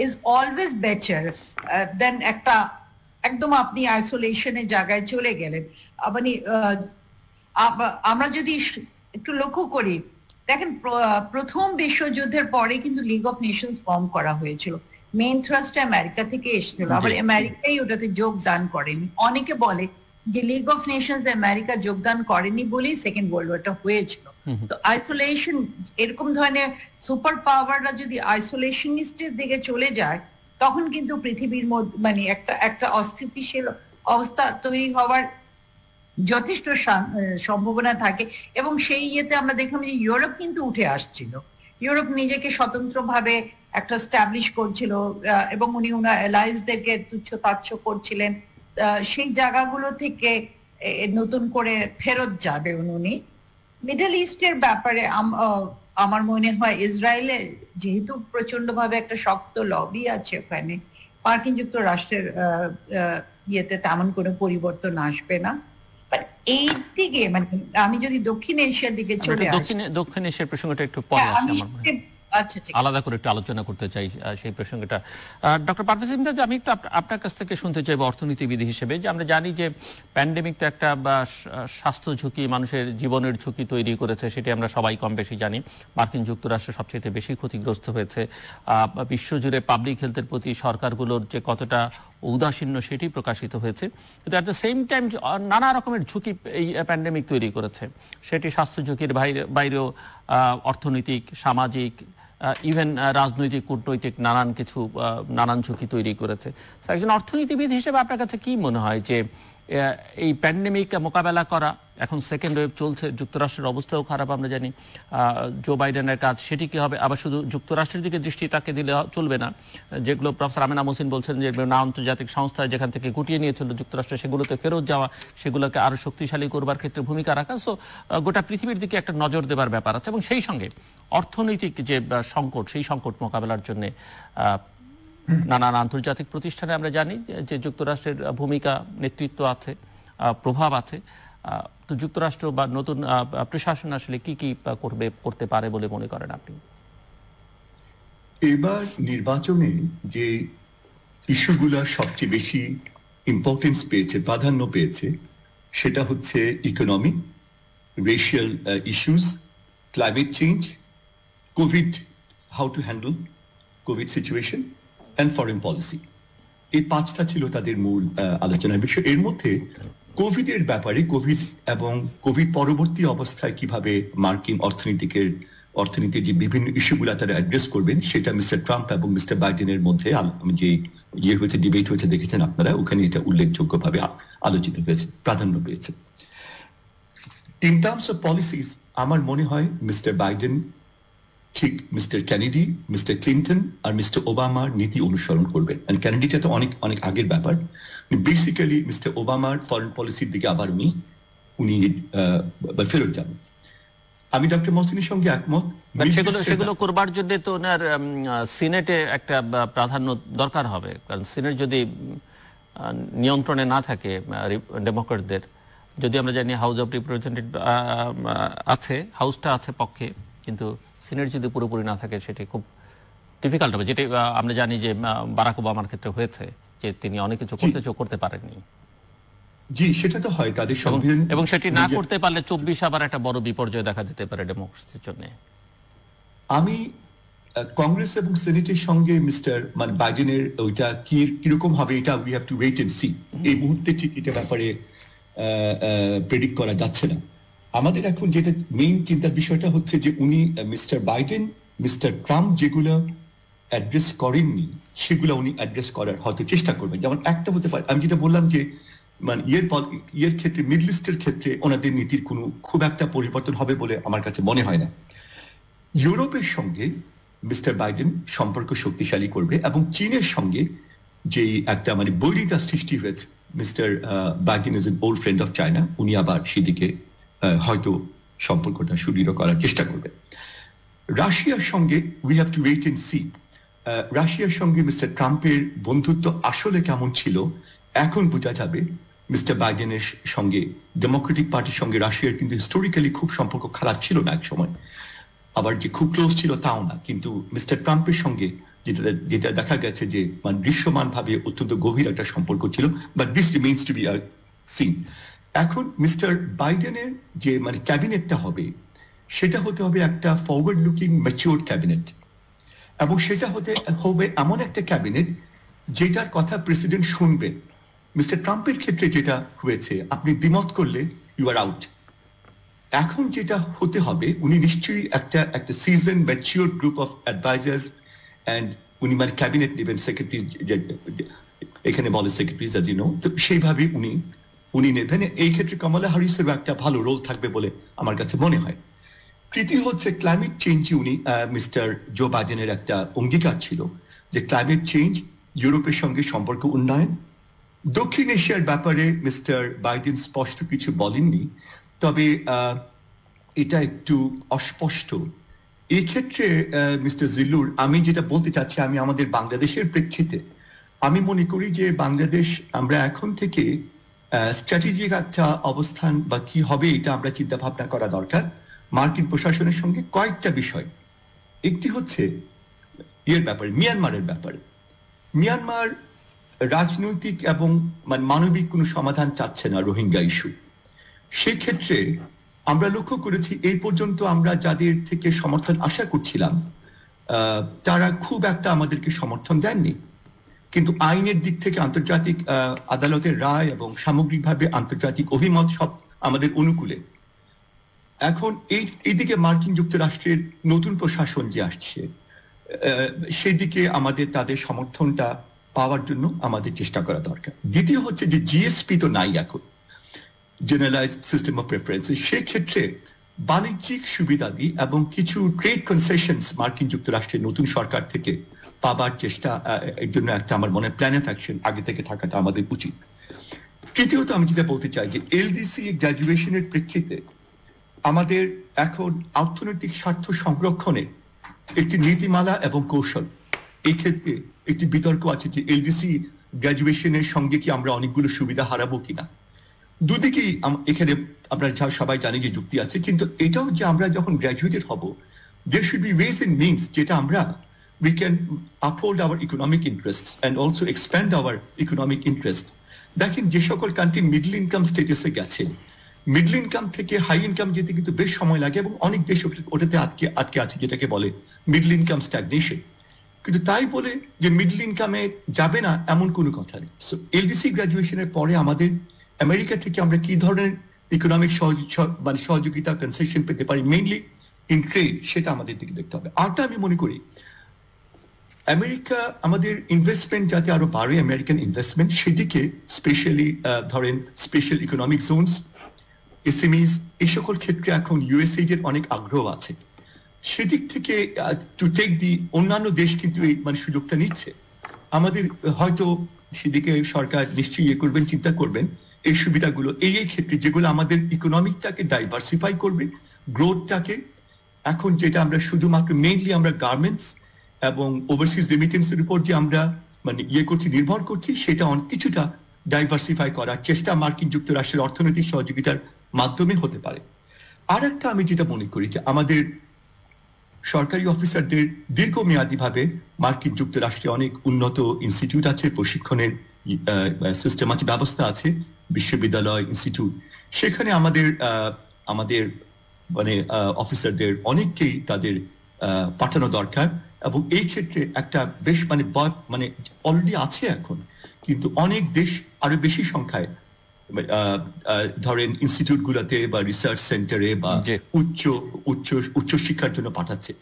Speaker 2: ইজ অলওয়েজ বেটার দেন একটা একদম আপনি আইসোলেশনের জায়গায় চলে গেলেন। মানে আমরা যদি একটু লক্ষ্য করি, দেখেন প্রথম বিশ্বযুদ্ধের পরে কিন্তু লিগ অফ নেশনস ফর্ম করা হয়েছিল, মেইন থ্রাস্টটা আমেরিকা থেকে এসেছিল, আবার আমেরিকাই ওটাতে যোগদান করেনি। অনেকে বলে যে লিগ অফ নেশনস আমেরিকা যোগদান করেনি বলেই সেকেন্ড ওয়ার্ল্ড ওয়ারটা হয়েছিল। তো আইসোলেশন, এরকম ধরনের সুপার পাওয়াররা যদি আইসোলেশনিস্টের দিকে চলে যায়, তখন কিন্তু পৃথিবীর মধ্যে মানে একটা অস্থিতিশীল অবস্থা তৈরি হওয়ার যথেষ্ট সম্ভাবনা থাকে। এবং সেই ইয়েতে আমরা দেখলাম যে ইউরোপ কিন্তু উঠে আসছিল, ইউরোপ নিজেকে স্বতন্ত্রভাবে একটা স্ট্যাবলিশ করছিল, এবং উনি ওনার অ্যালায়েন্সদেরকে তুচ্ছ তাচ্ছ করছিলেন। সেই জায়গাগুলো থেকে নতুন করে ফেরত যাবে উনি। মিডল ইস্টের ব্যাপারে আমার মনে হয় ইসরায়েলে যেহেতু প্রচন্ড ভাবে একটা শক্ত লবি আছে ওখানে, মার্কিন যুক্তরাষ্ট্রের ইয়েতে তেমন কোনো পরিবর্তন আসবে না। এই দিকে মানে আমি যদি দক্ষিণ এশিয়ার দিকে চলে আসি,
Speaker 1: দক্ষিণ এশিয়ার প্রসঙ্গটা একটু পরে আসে, আলাদা করে একটু আলোচনা করতে চাই সেই প্রসঙ্গটা। ডক্টর পারভেজ ইমদাদ, আমি একটু আপনার কাছ থেকে শুনতে চাইব অর্থনীতিবিদ হিসেবে, যে আমরা জানি যে প্যান্ডেমিকটা একটা স্বাস্থ্য ঝুঁকি, মানুষের জীবনের ঝুঁকি তৈরি করেছে, সেটি আমরা সবাই কম বেশি জানি। মার্কিন যুক্তরাষ্ট্র সবচেয়ে বেশি ক্ষতিগ্রস্ত হয়েছে, বিশ্বজুড়ে পাবলিক হেলথের প্রতি সরকারগুলোর যে কতটা উদাসীন্য সেটি প্রকাশিত হয়েছে। কিন্তু অ্যাট দ্য সেম টাইম নানা রকমের ঝুঁকি এই প্যান্ডেমিক তৈরি করেছে, সেটি স্বাস্থ্য ঝুঁকির বাইরেও অর্থনৈতিক, সামাজিক, ইভেন রাজনৈতিক, কূটনৈতিক নানান ঝুঁকি তৈরি করেছে। একজন অর্থনীতিবিদ হিসেবে আপনার কাছে কি মনে হয় যে এই প্যান্ডেমিক মোকাবেলা করা, এখন সেকেন্ড ওয়েভ চলছে, যুক্তরাষ্ট্রের অবস্থাও খারাপ আমরা জানি, জো বাইডেনের কাজ সেটি কি হবে? আবার শুধু যুক্তরাষ্ট্রের দিকে দৃষ্টি তাকে দিলে চলবে না, যেগুলো প্রফেসর আমেনা মোহসিন বলছেন যে না আন্তর্জাতিক সংস্থায় যেখান থেকে গুটিয়ে নিয়েছিল যুক্তরাষ্ট্র সেগুলোতে ফেরত যাওয়া, সেগুলোকে আরো শক্তিশালী করবার ক্ষেত্রে ভূমিকা রাখা। সো গোটা পৃথিবীর দিকে একটা নজর দেবার ব্যাপার আছে, এবং সেই সঙ্গে অর্থনৈতিক যে সংকট, সেই সংকট মোকাবেলার জন্য নানান আন্তর্জাতিক প্রতিষ্ঠানে আমরা জানি যে যুক্তরাষ্ট্রের ভূমিকা, নেতৃত্ব আছে, প্রভাব আছে। তো যুক্তরাষ্ট্র বা নতুন প্রশাসন আসলে কি কি করতে পারে বলে মনে করেন আপনি?
Speaker 3: এবার নির্বাচনে যে ইস্যুগুলো সবচেয়ে বেশি ইম্পর্টেন্স পেয়েছে, প্রাধান্য পেয়েছে, সেটা হচ্ছে economy, racial issues, climate change, Covid, how to handle Covid situation, and foreign policy. এই পাঁচটা ছিল তাদের মূল আলোচনার বিষয়। এর মধ্যে কোভিড এর ব্যাপারে, কোভিড এবং কোভিড পরবর্তী অবস্থায় কিভাবে মার্কিন অর্থনীতির যে বিভিন্ন ইস্যুগুলো তারা অ্যাড্রেস করবেন, সেটা মিস্টার ট্রাম্প এবং মিস্টার বাইডেনের মধ্যে যে হয়েছে, ডিবেট হয়েছে, দেখেছেন আপনারা, ওখানে এটা উল্লেখযোগ্যভাবে আলোচিত হয়েছে, প্রাধান্য পেয়েছে। ইন টার্মস অফ পলিসিস আমার মনে হয় মিস্টার বাইডেন ঠিক মিস্টার কেনেডি, মিস্টার ক্লিন্টন আর মিস্টার ওবামার নীতি অনুসরণ করবেন। কেনেডিটা তো অনেক অনেক আগের ব্যাপার। বেসিক্যালি মিস্টার ওবামার ফরেন পলিসির দিকে আবার উনি ফেরত যাবেন। আমি ডক্টর মহসিনের সঙ্গে একমত।
Speaker 1: সেগুলো করবার জন্য তো ওনার সিনেটে একটা প্রাধান্য দরকার হবে, কারণ সিনেট যদি নিয়ন্ত্রণে না থাকে ডেমোক্রেটদের, যদি আমরা জানি হাউস অফ রিপ্রেজেন্টেটিভ আছে, হাউসটা আছে পক্ষে, কিন্তু সিনেট যদি পুরোপুরি না থাকে সেটি খুব ডিফিকাল্ট হবে, যেটি আমরা জানি যে বারাক ওবামার ক্ষেত্রে হয়েছে, যে তিনি অনেক কিছু করতে পারেননি।
Speaker 3: জি, সেটা তো হয় তাদের সংবিধান,
Speaker 1: এবং সেটি না করতে পারলে 24 আবার একটা বড় বিপর্যয় দেখা দিতে পারে ডেমোক্রেসির জন্য।
Speaker 3: আমি কংগ্রেস এবং সিনেটের সঙ্গে মিস্টার বাইডেনের ওইটা কিরকম হবে, এটা we have to wait and see. এই মুহূর্তে ঠিক এটা ব্যাপারে প্রেডিক্ট করা যাচ্ছে না। আমাদের এখন যেটা মেইন চিন্তার বিষয়টা হচ্ছে যে উনি মিস্টার বাইডেন, মিস্টার ট্রাম্প যেগুলো অ্যাড্রেস করেননি সেগুলো উনি অ্যাড্রেস করার হয়তো চেষ্টা করবেন। যেমন একটা হতে পারে, আমি যেটা বললাম যে ইয়ের ক্ষেত্রে, মিডল ইস্টের ক্ষেত্রে ওনাদের নীতির কোনো খুব একটা পরিবর্তন হবে বলে আমার কাছে মনে হয় না। ইউরোপের সঙ্গে মিস্টার বাইডেন সম্পর্ক শক্তিশালী করবে, এবং চীনের সঙ্গে যে একটা বৈরিতা সৃষ্টি হয়েছে, mister Biden is an old friend of China, উনি আবার সেদিকে হয়তো সম্পর্কটা সুদৃঢ় করার চেষ্টা করবে। রাশিয়ার সঙ্গে we have to wait and see. রাশিয়ার সঙ্গে মিস্টার ট্রাম্পের বন্ধুত্ব আসলে কেমন ছিল এখন বোঝা যাবে। মিস্টার বাইডেনের সঙ্গে, ডেমোক্রেটিক পার্টির সঙ্গে রাশিয়ার কিন্তু হিস্টোরিক্যালি খুব সম্পর্ক খারাপ ছিল না এক সময়, আবার যে খুব ক্লোজ ছিল তাও না, কিন্তু মিস্টার ট্রাম্পের সঙ্গে যেটা দেখা গেছে যে দৃশ্যমান ভাবে অত্যন্ত গভীর একটা সম্পর্ক ছিল, but this remains to be seen. এখন মিস্টার বাইডেনের যে ক্যাবিনেটটা হবে, সেটা হতে হবে একটা ফরওয়ার্ড লুকিং ম্যাচিওর ক্যাবিনেট, এবং সেটা হবে এমন একটা ক্যাবিনেট যেটার কথা প্রেসিডেন্ট শুনবেন। মিস্টার ট্রাম্পের ক্ষেত্রে যেটা হয়েছে, আপনি দ্বিমত করলে ইউ আর আউট। এখন যেটা হতে হবে, উনি নিশ্চয়ই একটা season mature group of advisers and উনি ক্যাবিনেট নেবেন, সেক্রেটারি, এখানে বলে সেক্রেটারিজ, অ্যাজ ইউ নো, তো সেইভাবে উনি নেবেন। এই ক্ষেত্রে কমলা হ্যারিসেরও একটা ভালো রোল থাকবে বলে আমার কাছে মনে হয়। তৃতীয় হচ্ছে ক্লাইমেট চেঞ্জ। উনি মিস্টার জো বাইডেনের একটা অঙ্গীকার ছিল যে ক্লাইমেট চেঞ্জ, ইউরোপের সঙ্গে সম্পর্ক উন্নয়ন। দক্ষিণ এশিয়ার ব্যাপারে মিস্টার বাইডেন স্পষ্ট কিছু বলেননি, তবে এটা একটু অস্পষ্ট। এই ক্ষেত্রে মিস্টার জিল্লুর, আমি যেটা বলতে চাচ্ছি, আমি আমাদের বাংলাদেশের প্রেক্ষিতে আমি মনে করি যে বাংলাদেশ, আমরা এখন থেকে স্ট্র্যাটেজিক একটা অবস্থান বা কি হবে এটা আমরা চিন্তা ভাবনা করা দরকার মার্কিন প্রশাসনের সঙ্গে কয়েকটা বিষয়। একটি হচ্ছে ব্যাপারে, মিয়ানমারের ব্যাপারে। মিয়ানমার রাজনৈতিক এবং মানবিক কোনো সমাধান চাচ্ছে না রোহিঙ্গা ইস্যু। সেক্ষেত্রে আমরা লক্ষ্য করেছি এই পর্যন্ত আমরা যাদের থেকে সমর্থন আশা করছিলাম তারা খুব একটা আমাদেরকে সমর্থন দেননি, কিন্তু আইনের দিক থেকে আন্তর্জাতিক আদালতের রায় এবং সামগ্রিকভাবে আন্তর্জাতিক অভিমত সব আমাদের অনুকূলে। এখন এইদিকে মার্কিন যুক্তরাষ্ট্রের নতুন প্রশাসন যে আসছে, সেদিকে আমাদের তাদের সমর্থনটা পাওয়ার জন্য আমাদের চেষ্টা করা দরকার। দ্বিতীয় হচ্ছে যে জিএসপি তো নাই এখন, জেনারেলাইজ সিস্টেম অফ প্রেফারেন্সেস, সেক্ষেত্রে বাণিজ্যিক সুবিধাদি এবং কিছু ট্রেড কনসেশনস মার্কিন যুক্তরাষ্ট্রের নতুন সরকার থেকে পাবার চেষ্টা, এর জন্য একটা আমার মনে প্ল্যান অফ অ্যাকশন আগে থেকে থাকাটা আমাদের উচিত। তৃতীয়ত আমি যেটা বলতে চাই যে এলডিসি গ্র্যাজুয়েশনের প্রেক্ষিতে আমাদের এখন অর্থনৈতিক স্বার্থ সংরক্ষণে একটি নীতিমালা এবং কৌশল, এই ক্ষেত্রে একটি বিতর্ক আছে যে এলডিসি গ্র্যাজুয়েশনের সঙ্গে কি আমরা অনেকগুলো সুবিধা হারাবো কিনা। দুদিকেই এখানে আমরা সবাই জানি যে যুক্তি আছে, কিন্তু এটাও যে আমরা যখন গ্র্যাজুয়েটেড হব, there should be ways and means যেটা আমরা we can uphold our economic interests and also expand our economic interest. দেখেন যে সকল কান্ট্রি মিডল ইনকাম স্টেটাসে গেছে, মিডল ইনকাম থেকে হাই ইনকাম যেতে কিন্তু বেশ সময় লাগে এবং অনেক দেশ ওটাতে আটকে আছে, যেটাকে বলে মিডল ইনকাম স্ট্যাগনেশন। কিন্তু তাই বলে যে মিডল ইনকামে যাবে না এমন কোনো কথা নেই। সো এলডিসি গ্র্যাজুয়েশনের পরে আমাদের আমেরিকা থেকে আমরা কি ধরনের ইকোনমিক সহযোগিতা কনসেশন পেতে পারি, মেইনলি ইন ট্রেড, সেটা আমাদের দিকে দেখতে হবে। আরটা আমি মনে করি আমেরিকা আমাদের ইনভেস্টমেন্ট যাতে আরো বাড়ে, আমেরিকান ইনভেস্টমেন্ট, সেদিকে স্পেশালি ধরেন স্পেশাল ইকোনমিক জোনস, এসএমইস, এই সকল ক্ষেত্রে এখন ইউএসএইড এর অনেক আগ্রহ আছে। সেদিক থেকে টু টেক দি অন্যান্য দেশ কিন্তু এই সুযোগটা নিচ্ছে। আমাদের হয়তো সেদিকে সরকার নিশ্চয়ই করবেন, চিন্তা করবেন এই সুবিধাগুলো এই ক্ষেত্রে যেগুলো আমাদের ইকোনমিকটাকে ডাইভার্সিফাই করবে, গ্রোথটাকে। এখন যেটা আমরা শুধুমাত্র মেইনলি আমরা গার্মেন্টস এবং ওভারসিজ রেমিটেন্স এর উপর যে আমরা করছি, নির্ভর করছি, সেটা অনেক কিছুটা ডাইভার্সিফাই করার চেষ্টা মার্কিন যুক্তরাষ্ট্রের অর্থনৈতিক সহযোগিতার মাধ্যমে হতে পারে। আর একটা আমি যেটা মনে করি যে আমাদের সরকারি অফিসারদের দীর্ঘমেয়াদী ভাবে মার্কিন যুক্তরাষ্ট্রে অনেক উন্নত ইনস্টিটিউট আছে, প্রশিক্ষণের সিস্টেম আছে, ব্যবস্থা আছে, বিশ্ববিদ্যালয়, ইনস্টিটিউট, সেখানে আমাদের অফিসারদের অনেককেই তাদের পাঠানো দরকার। এবং এই ক্ষেত্রে একটা বেশ অলরেডি আছে এখন, কিন্তু অনেক দেশ আরো বেশি সংখ্যায় ধরেন ইনস্টিটিউট গুলাতে বা রিসার্চ সেন্টারে বা উচ্চ শিক্ষার জন্য পাঠাচ্ছে।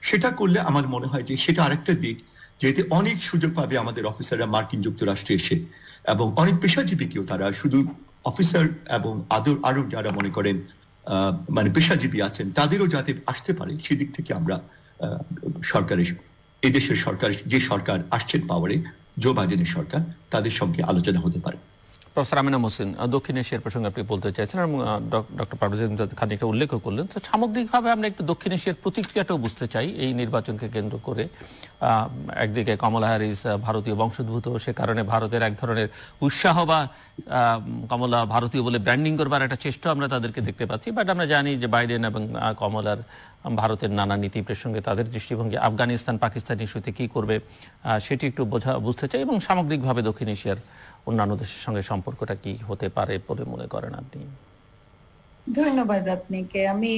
Speaker 3: সেটা করলে আমার মনে হয় যে সেটা আরেকটা দিক, যেতে অনেক সুযোগ পাবে আমাদের অফিসাররা মার্কিন যুক্তরাষ্ট্রে এসে, এবং অনেক পেশাজীবীকেও তারা, শুধু অফিসার এবং আরো যারা মনে করেন পেশাজীবী আছেন, তাদেরও যাতে আসতে পারে, সেদিক থেকে আমরা সরকারের, এদেশের সরকার, যে সরকার আসছেন পাওয়ারে, জো বাইডেনের সরকার, তাদের সঙ্গে আলোচনা হতে পারে।
Speaker 1: প্রফেসর আমিনা মোহসিন, দক্ষিণ এশিয়ার প্রসঙ্গে আপনি বলতে চাইছেন এবং ডক্টর পারভেজ খানিকটা উল্লেখ করলেন। তো সামগ্রিকভাবে আমরা একটু দক্ষিণ এশিয়ার প্রতিক্রিয়াটাও বুঝতে চাই এই নির্বাচনকে কেন্দ্র করে। একদিকে কমলা হ্যারিস ভারতীয় বংশোদ্ভূত, সে কারণে ভারতের এক ধরনের উৎসাহ বা কমলা ভারতীয় বলে ব্র্যান্ডিং করবার একটা চেষ্টা আমরা তাদেরকে দেখতে পাচ্ছি। বাট আমরা জানি যে বাইডেন এবং কমলার ভারতের নানা নীতি প্রসঙ্গে তাদের দৃষ্টিভঙ্গি, আফগানিস্তান পাকিস্তান ইস্যুতে কি করবে সেটি একটু বুঝতে চাই, এবং সামগ্রিকভাবে দক্ষিণ এশিয়ার অন্যান্য দেশের সঙ্গে সম্পর্কটা কি হতে পারে বলে মনে করেন আপনি?
Speaker 2: ধন্যবাদ আপনাকে। আমি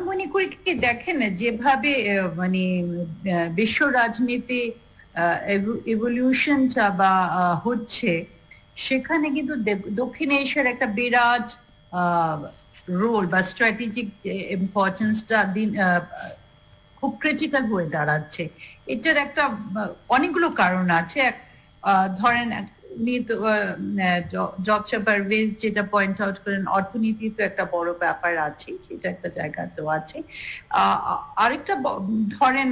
Speaker 2: মনে করি কি, দেখেন যেভাবে বিশ্ব রাজনীতি এভলিউশনটা বা হচ্ছে, সেখানে কিন্তু দক্ষিণ এশিয়ার একটা বিরাট রোল বা স্ট্র্যাটেজিক ইম্পর্টেন্সটা খুব ক্রিটিক্যাল হয়ে দাঁড়াচ্ছে। এটার একটা অনেকগুলো কারণ আছে। ধরেন ডক্টর পারভেজ যেটা পয়েন্ট আউট করেন, অর্থনীতি তো একটা বড় ব্যাপার আছে, সেটা একটা জায়গা তো আছে। আরেকটা ধরেন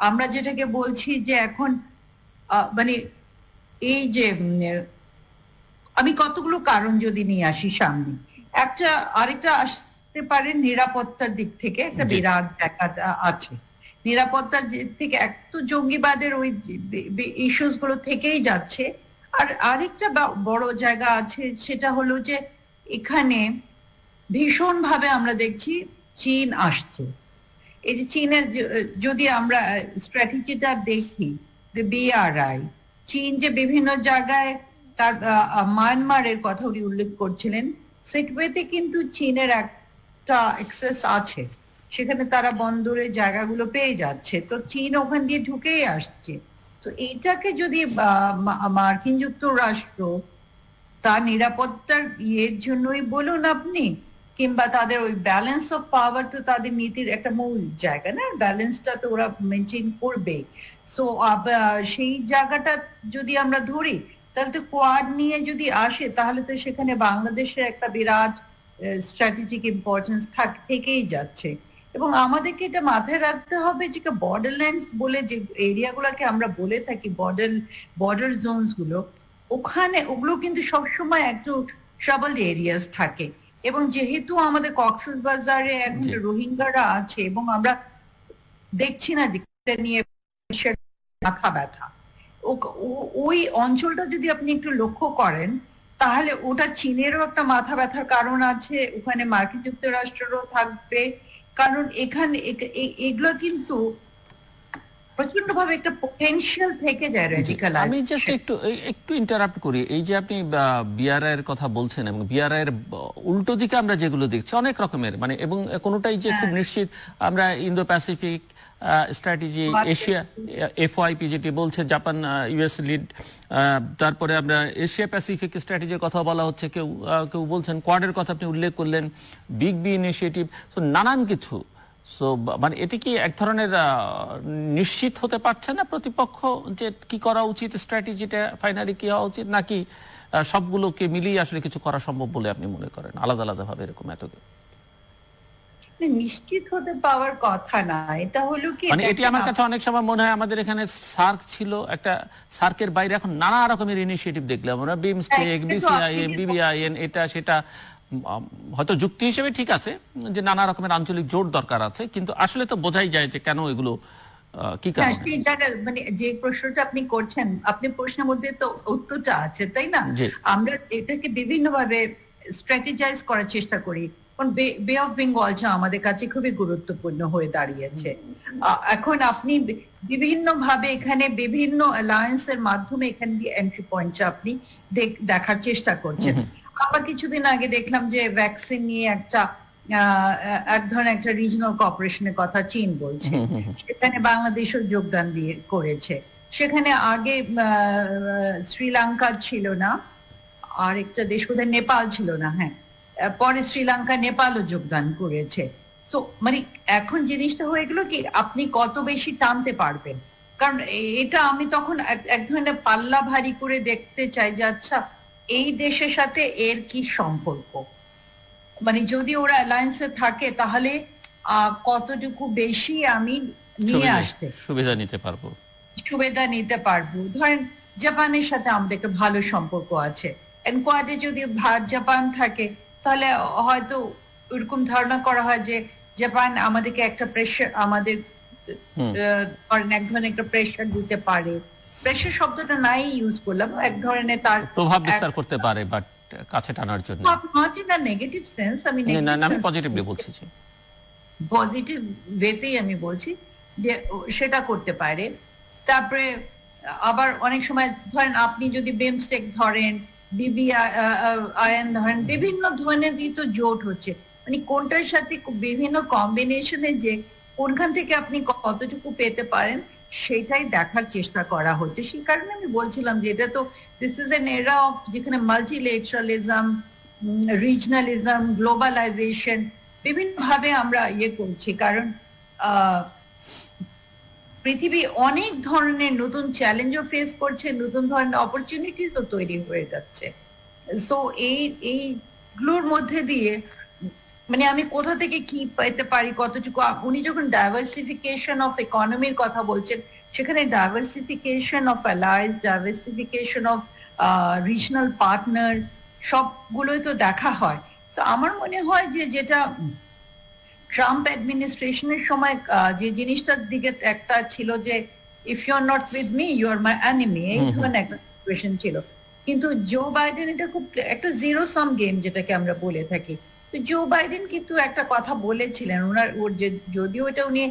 Speaker 2: আমরা যেটাকে বলছি যে এখন এই যে আমি কতগুলো কারণ যদি নিয়ে আসি সামনে, আরেকটা আসতে পারে নিরাপত্তার দিক থেকে একটা বিরাট দেখা আছে। নিরাপত্তার থেকে এক তো জঙ্গিবাদের ওই ইস্যুস গুলো থেকেই যাচ্ছে, আর আরেকটা বড় জায়গা আছে, সেটা হলো যে এখানে ভীষণ ভাবে আমরা দেখছি চীন আসছে। এই যে চীনের যদি আমরা স্ট্র্যাটেজিটা দেখি, বিআরআই, চীন যে বিভিন্ন জায়গায়, তার মায়ানমারের কথা উনি উল্লেখ করছিলেন, সিটওয়েতে কিন্তু চীনের একটা অ্যাক্সেস আছে, সেখানে তারা বন্দরের জায়গাগুলো পেয়ে যাচ্ছে, তো চীন ওখান দিয়ে ঢুকেই আসছে। তো এইটাকে যদি মার্কিন যুক্তরাষ্ট্র তার নিরাপত্তার জন্যই বলুন আপনি, কিংবা তাদের ওই ব্যালেন্স অফ পাওয়ার তো তাদের নীতির একটা মূল জায়গা না, ব্যালেন্সটা তো ওরা মেনটেন করবে। সো সেই জায়গাটা যদি আমরা ধরি, তাহলে তো কোয়াড নিয়ে যদি আসে তাহলে তো সেখানে বাংলাদেশের একটা বিরাট স্ট্র্যাটেজিক ইম্পর্টেন্স থেকেই যাচ্ছে। এবং আমাদেরকে এটা মাথায় রাখতে হবে যে বর্ডারল্যান্ডস বলে যে এরিয়াগুলোকে আমরা বলে থাকি, বর্ডার জোনস গুলো, ওখানে ওগুলো কিন্তু সবসময় একটু ট্রাবলড এরিয়াস থাকে। এবং যেহেতু আমাদের কক্সবাজারে এখন রোহিঙ্গারা আছে এবং আমরা দেখছি না নিয়ে মাথা ব্যথা, ওই অঞ্চলটা যদি আপনি একটু লক্ষ্য করেন তাহলে ওটা চীনেরও একটা মাথা ব্যথার কারণ আছে, ওখানে মার্কিন যুক্তরাষ্ট্রেরও থাকবে, কারণ এখানে এগুলো কিন্তু প্রচন্ড ভাবে একটা পটেনশিয়াল থেকে যায় রেডিকালাইজ।
Speaker 1: আমি জাস্ট একটু ইন্টারাপ্ট করি। এই যে আপনি বিআরআই এর কথা বলছেন এবং বিআরআই এর উল্টো দিকে আমরা যেগুলো দেখছি অনেক রকমের, মানে এবং কোনোটাই যে খুব নিশ্চিত, আমরা ইন্দো প্যাসিফিক স্ট্র্যাটেজি, এশিয়া এফওআইপি যেটি বলছে জাপান ইউএস লিড, তারপরে আমরা এশিয়া প্যাসিফিক স্ট্র্যাটেজির কথা বলা হচ্ছে, কেউ কেউ বলছেন কোয়াডের কথা আপনি উল্লেখ করলেন, বিগ বি ইনিশিয়েটিভ, সো নানান কিছু। সো মানে এটি কি এক ধরনের নিশ্চিত হতে পারছে না প্রতিপক্ষ যে কি করা উচিত, স্ট্র্যাটেজিটা ফাইনালি কি হওয়া উচিত, নাকি সবগুলোকে মিলিয়ে আসলে কিছু করা সম্ভব বলে আপনি মনে করেন আলাদা আলাদা ভাবে এরকম এত
Speaker 2: নিশ্চিত হতে পাওয়ার কথা না? এটা হলো কি,
Speaker 1: মানে এটি আমার কাছে অনেক সময় মনে হয় আমাদের এখানে সার্ক ছিল, একটা সার্কের বাইরে এখন নানা রকমের ইনিশিয়েটিভ দেখলাম আমরা, বিমস্টেক, বিসিআইএম, বিবিআইএন, এটা সেটা হয়তো যুক্তি হিসেবে ঠিক আছে যে নানা রকমের আঞ্চলিক জোট দরকার আছে, কিন্তু আসলে তো বোঝাই যায় যে কেন এগুলো কি কারণে।
Speaker 2: মানে যে প্রশ্নটা আপনি করছেন, আপনি প্রশ্নের মধ্যে তো উত্তরটা আছে, তাই না? আমরা এটাকে বিভিন্ন ভাবে স্ট্র্যাটেজাইজ করার চেষ্টা করি। বে অফ বেঙ্গলটা আমাদের কাছে খুবই গুরুত্বপূর্ণ হয়ে দাঁড়িয়েছে। এখন আপনি বিভিন্ন ভাবে এখানে বিভিন্ন অ্যালায়েন্সের মাধ্যমে এখানে এন্ট্রি পয়েন্টটা আপনি দেখার চেষ্টা করছেন। আবার কিছুদিন আগে দেখলাম যে ভ্যাকসিন নিয়ে এক ধরনের একটা রিজনাল কোঅপারেশনের কথা চীন বলছে, সেখানে বাংলাদেশও যোগদান দিয়ে করেছে। সেখানে আগে শ্রীলঙ্কা ছিল না, আর একটা দেশ বোধহয় নেপাল ছিল না, হ্যাঁ, পরে শ্রীলঙ্কা নেপালও যোগদান করেছে। সো মানে এখন জিনিসটা হয়ে গেল কি, আপনি কত বেশি টানতে পারবেন, কারণ এটা আমি তখন এক ধরনের পাল্লা ভারী করে দেখতে চাই যে আচ্ছা এই দেশের সাথে এর কি সম্পর্ক, মানে যদি ওরা অ্যালায়েন্সে থাকে তাহলে কতটুকু বেশি আমি নিয়ে আসতে সুবিধা নিতে পারবো। ধরেন জাপানের সাথে আমাদের একটা ভালো সম্পর্ক আছে, কোয়াডে যদি জাপান থাকে তাহলে হয়তো ওরকম ধারণা করা হয় যে জাপান আমাদেরকে একটা প্রেশার, আমাদের এক ধরনের একটা প্রেশার দিতে পারে। প্রেশার শব্দটা নাই ইউজ করলাম, এক ধরনের তার
Speaker 1: প্রভাব বিস্তার করতে পারে, বাট কাছে টানার জন্য,
Speaker 2: not in a negative sense, আমি
Speaker 1: পজিটিভলি বলছি,
Speaker 2: পজিটিভ ওয়েতেই আমি বলছি যে সেটা করতে পারে। তারপরে আবার অনেক সময় ধরেন আপনি যদি বিমস্টেক ধরেন, বিবিআইএন ধরেন, বিভিন্ন ধরনের তো জোট হচ্ছে, মানে কোনটার সাথে বিভিন্ন কম্বিনেশনে যে কোনখান থেকে আপনি কতটুকু পেতে পারেন সেটাই দেখার চেষ্টা করা হচ্ছে। সেই কারণে আমি বলছিলাম যে এটা তো দিস ইজ এন এরা অফ যেখানে মাল্টিলেটারালিজম, রিজনালিজম, গ্লোবালাইজেশন বিভিন্ন ভাবে আমরা করছি, কারণ পৃথিবী অনেক ধরনের নতুন চ্যালেঞ্জও ফেস করছে, নতুন ধরনের অপরচুনিটিসও তৈরি হয়ে যাচ্ছে। সো এইগুলোর মধ্যে দিয়ে মানে আমি কোথা থেকে কি পেতে পারি, কতটুকু, উনি যখন ডাইভার্সিফিকেশন অফ ইকোনমির কথা বলছেন, সেখানে diversification of allies, diversification of regional partner সবগুলোই তো দেখা হয়। তো আমার মনে হয় যে যেটা ট্রাম্প অ্যাডমিনিস্ট্রেশনের সময় যে জিনিসটার দিকে একটা ছিল যে if you are not with me you are my enemy, এই ধরনের একটা সিচুয়েশন ছিল। কিন্তু জো বাইডেন এটা খুব একটা জিরো সাম গেম যেটাকে আমরা বলে থাকি। তো জো বাইডেন কিন্তু একটা কথা বলেছিলেন, ওর যদিও এটা উনি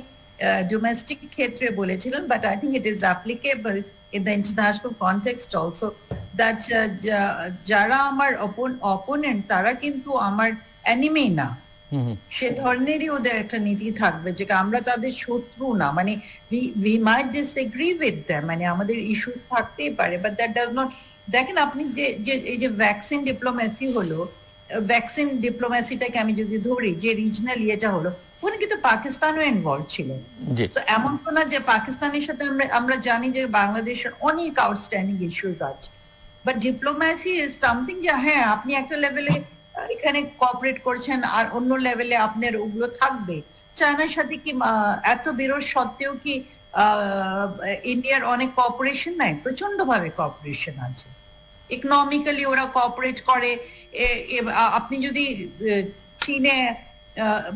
Speaker 2: ডোমেস্টিক ক্ষেত্রে বলেছিলেন, but I think it is applicable in the international context also, that যারা আমার অপোনেন্ট তারা কিন্তু আমার এনিমি না, সে ধরনেরই ওদের একটা নীতি থাকবে যে আমরা তাদের শত্রু না, মানে we might disagree with them, মানে আমাদের ইস্যু থাকতেই পারে, বাট দ্যাট ডাজ নট। দেখেন আপনি যে এই যে ভ্যাকসিন ডিপ্লোমেসি হলো, ভ্যাকসিন ডিপ্লোমেসিটাকে আমি যদি ধরি, যে রিজনাল ইয়েটা হলো, ওখানে কিন্তু পাকিস্তানও ইনভলভ ছিল। তো এমন তো না যে পাকিস্তানের সাথে আমরা জানি যে বাংলাদেশের অনেক আউটস্ট্যান্ডিং ইস্যুস আছে, বাট ডিপ্লোম্যাসি ইজ সামথিং যে হ্যাঁ আপনি একটা লেভেলে এখানে কোঅপারেট করছেন আর অন্য লেভেলে আপনার ওগুলো থাকবে। চায়নার সাথে কি এত বিরোধ সত্ত্বেও কি ইন্ডিয়ার অনেক কোঅপারেশন নাই? প্রচন্ড ভাবে কোঅপারেশন আছে, ইকোনমিক্যালি ওরা কোঅপারেট করে। আপনি যদি চীনে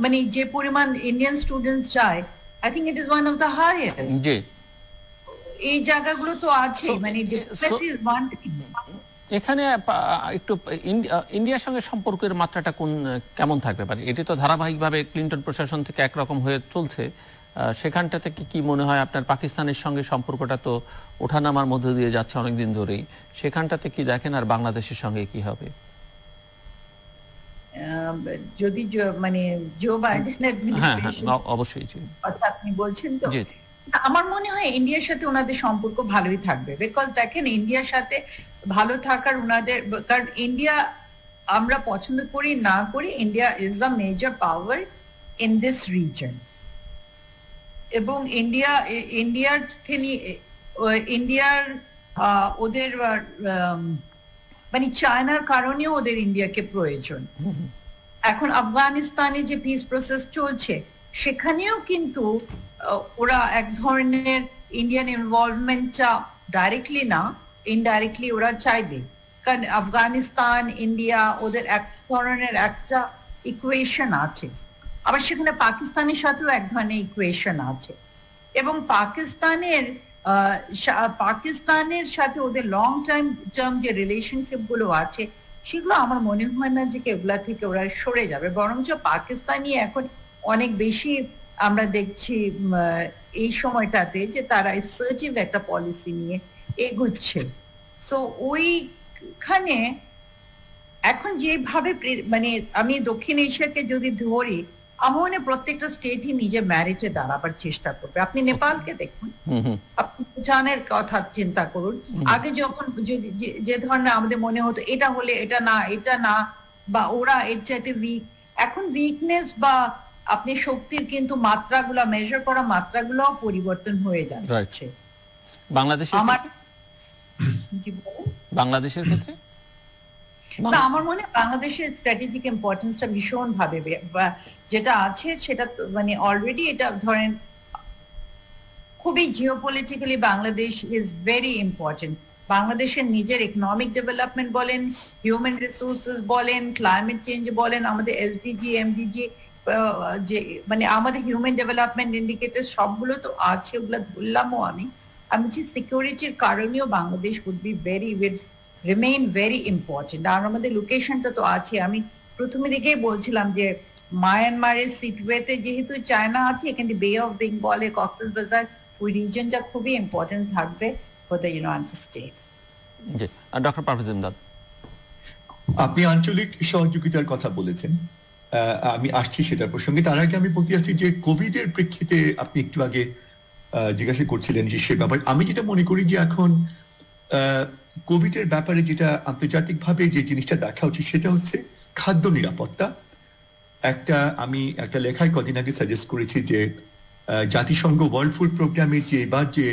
Speaker 2: মানে যে পরিমাণ ইন্ডিয়ান স্টুডেন্টস যায়, I think it is one of the highest. এই জায়গাগুলো তো আছে, মানে ডিপ্লোম্যাসি ইজ ওয়ান থিং।
Speaker 1: এখানে একটু ইন্ডিয়ার সঙ্গে সম্পর্কের মাত্রাটা কেমন থাকতে পারে? এটি তো ধারাবাহিকভাবে ক্লিন্টন প্রশাসন থেকে একরকম হয়ে চলছে, সেখানটা থেকে কি মনে হয় আপনার? পাকিস্তানের সঙ্গে সম্পর্কটা তো ওঠানামার মধ্যে দিয়ে যাচ্ছে অনেকদিন ধরেই, সেখানটাতে কি দেখেন? আর বাংলাদেশের সঙ্গে কি হবে
Speaker 2: যদি মানে জো বাইডেনের
Speaker 1: অবশ্যই
Speaker 2: কথা আপনি বলছেন? তো আমার মনে হয় ইন্ডিয়ার সাথে ওনাদের সম্পর্ক ভালোই থাকবে, বিকজ দেখেন ইন্ডিয়ার সাথে ভালো থাকার ওনাদের, কারণ ইন্ডিয়া আমরা পছন্দ করি না করি, India is the major power in this reason. এবং ইন্ডিয়ার ওদের মানে চায়নার কারণেও ওদের ইন্ডিয়াকে প্রয়োজন। এখন আফগানিস্তানে যে পিস প্রসেস চলছে, সেখানেও কিন্তু ওরা এক ধরনের ইন্ডিয়ান ইনভলভমেন্টটা ডাইরেক্টলি না, ইনডাইরেক্টলি ওরা চাইবে, কারণ আফগানিস্তান ইন্ডিয়া ওদের এক ধরনের একটা ইকুয়েশন আছে। আবার সেখানে পাকিস্তানের সাথেও এক ধরনের ইকুয়েশন আছে, এবং পাকিস্তানের সাথে ওদের লং টার্ম যে রিলেশনশিপ গুলো আছে, সেগুলো আমার মনে হয় না যে এগুলা থেকে ওরা সরে যাবে। বরঞ্চ পাকিস্তানি এখন অনেক বেশি আমরা দেখছি এই সময়টাতে যে তারা অ্যাসার্টিভ একটা পলিসি নিয়ে এগুচ্ছে। সো ওইখানে এখন যেভাবে মানে আমি দক্ষিণ এশিয়াকে যদি ধরি, আমার মনে প্রত্যেকটা স্টেটই নিজের ম্যারিটে দাঁড়াবার চেষ্টা করবে। আপনি নেপালকে দেখুন, আপনি ভুটানের কথা চিন্তা করুন। আগে যখন যে ধরনের আমাদের মনে হতো এটা হলে এটা না বা ওরা এর চাইতে উইক, এখন উইকনেস বা আপনি শক্তির কিন্তু মাত্রাগুলো মেজার করা মাত্রাগুলো পরিবর্তন হয়ে যাচ্ছে।
Speaker 1: বাংলাদেশের ক্ষেত্রে
Speaker 2: না, আমার মনে হয় বাংলাদেশের স্ট্র্যাটেজিক ইম্পর্টেন্সটা ভীষণ ভাবে যেটা আছে সেটা মানে অলরেডি এটা ধরেন খুবই geopolitically Bangladesh is very important. বাংলাদেশের নিজের ইকোনমিক ডেভেলপমেন্ট বলেন, হিউম্যান রিসোর্সেস বলেন, ক্লাইমেট চেঞ্জ বলেন, আমাদের এসডিজি এমডিজি যে মানে আমাদের হিউম্যান ডেভেলপমেন্ট ইন্ডিকেটর সবগুলো তো আছে, ওগুলো ধরলামও আমি যে সিকিউরিটির কারণেও Bangladesh would be remain very important. আর আমাদের লোকেশনটা তো আছে, আমি প্রথমে দিকেই বলছিলাম যে মায়ানমারের সিটওয়েতে যেহেতু চায়না আছে, এখানে বে অফ বেঙ্গলের কক্সেস বাজার ওই রিজনটা খুবই ইম্পর্টেন্ট থাকবে for the United states.
Speaker 1: G, doctor Parvez Imdad,
Speaker 3: আপনি আঞ্চলিক সহযোগিতার কথা বলেছেন, আমি আসছি সেটা প্রসঙ্গে। তার আগে আমি বলতে চাচ্ছি যে কোভিড এর প্রেক্ষিতে আপনি একটু আগে জিজ্ঞাসা করছিলেন যে সে ব্যাপারে আমি যেটা মনে করি যে এখন কোভিড এর ব্যাপারে যেটা আন্তর্জাতিকভাবে যে জিনিসটা দেখা উচিত সেটা হচ্ছে খাদ্য নিরাপত্তা। আমি একটা লেখায় কদিন আগে সাজেস্ট করেছি যে জাতিসংঘ ওয়ার্ল্ড ফুড প্রোগ্রামের যে এবার যে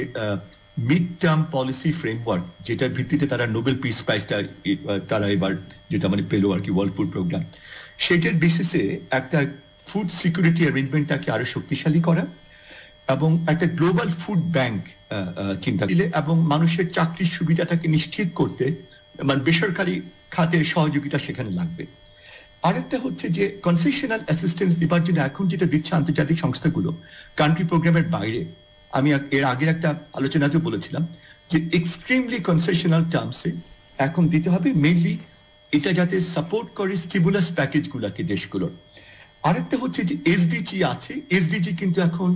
Speaker 3: মিড টার্ম পলিসি ফ্রেমওয়ার্ক, যেটার ভিত্তিতে তারা নোবেল পিস প্রাইজটা তারা এবার যেটা মানে পেলো আর কি, ওয়ার্ল্ড ফুড প্রোগ্রাম, সেটার বেসিসে একটা ফুড সিকিউরিটি অ্যারেঞ্জমেন্টটাকে আরো শক্তিশালী করা এবং একটা গ্লোবাল ফুড ব্যাংক চিন্তা দিলে এবং মানুষের চাকরির সুবিধাটাকে নিশ্চিত করতে মানে বেসরকারি খাতের সহযোগিতা সেখানে লাগবে। আরেকটা হচ্ছে যে কনসেশনাল অ্যাসিস্ট্যান্স দিবার জন্য এখন যেটা দিচ্ছে আন্তর্জাতিক সংস্থাগুলো কান্ট্রি প্রোগ্রামের বাইরে, আমি এর আগের একটা আলোচনাতেও বলেছিলাম যে এক্সট্রিমলি কনসেশনাল টার্মসে এখন দিতে হবে, মেইনলি এটা যাতে সাপোর্ট করে স্টিমুলাস প্যাকেজ গুলাকে দেশগুলোর। আরেকটা হচ্ছে যে এসডিজি আছে, এসডিজি কিন্তু এখন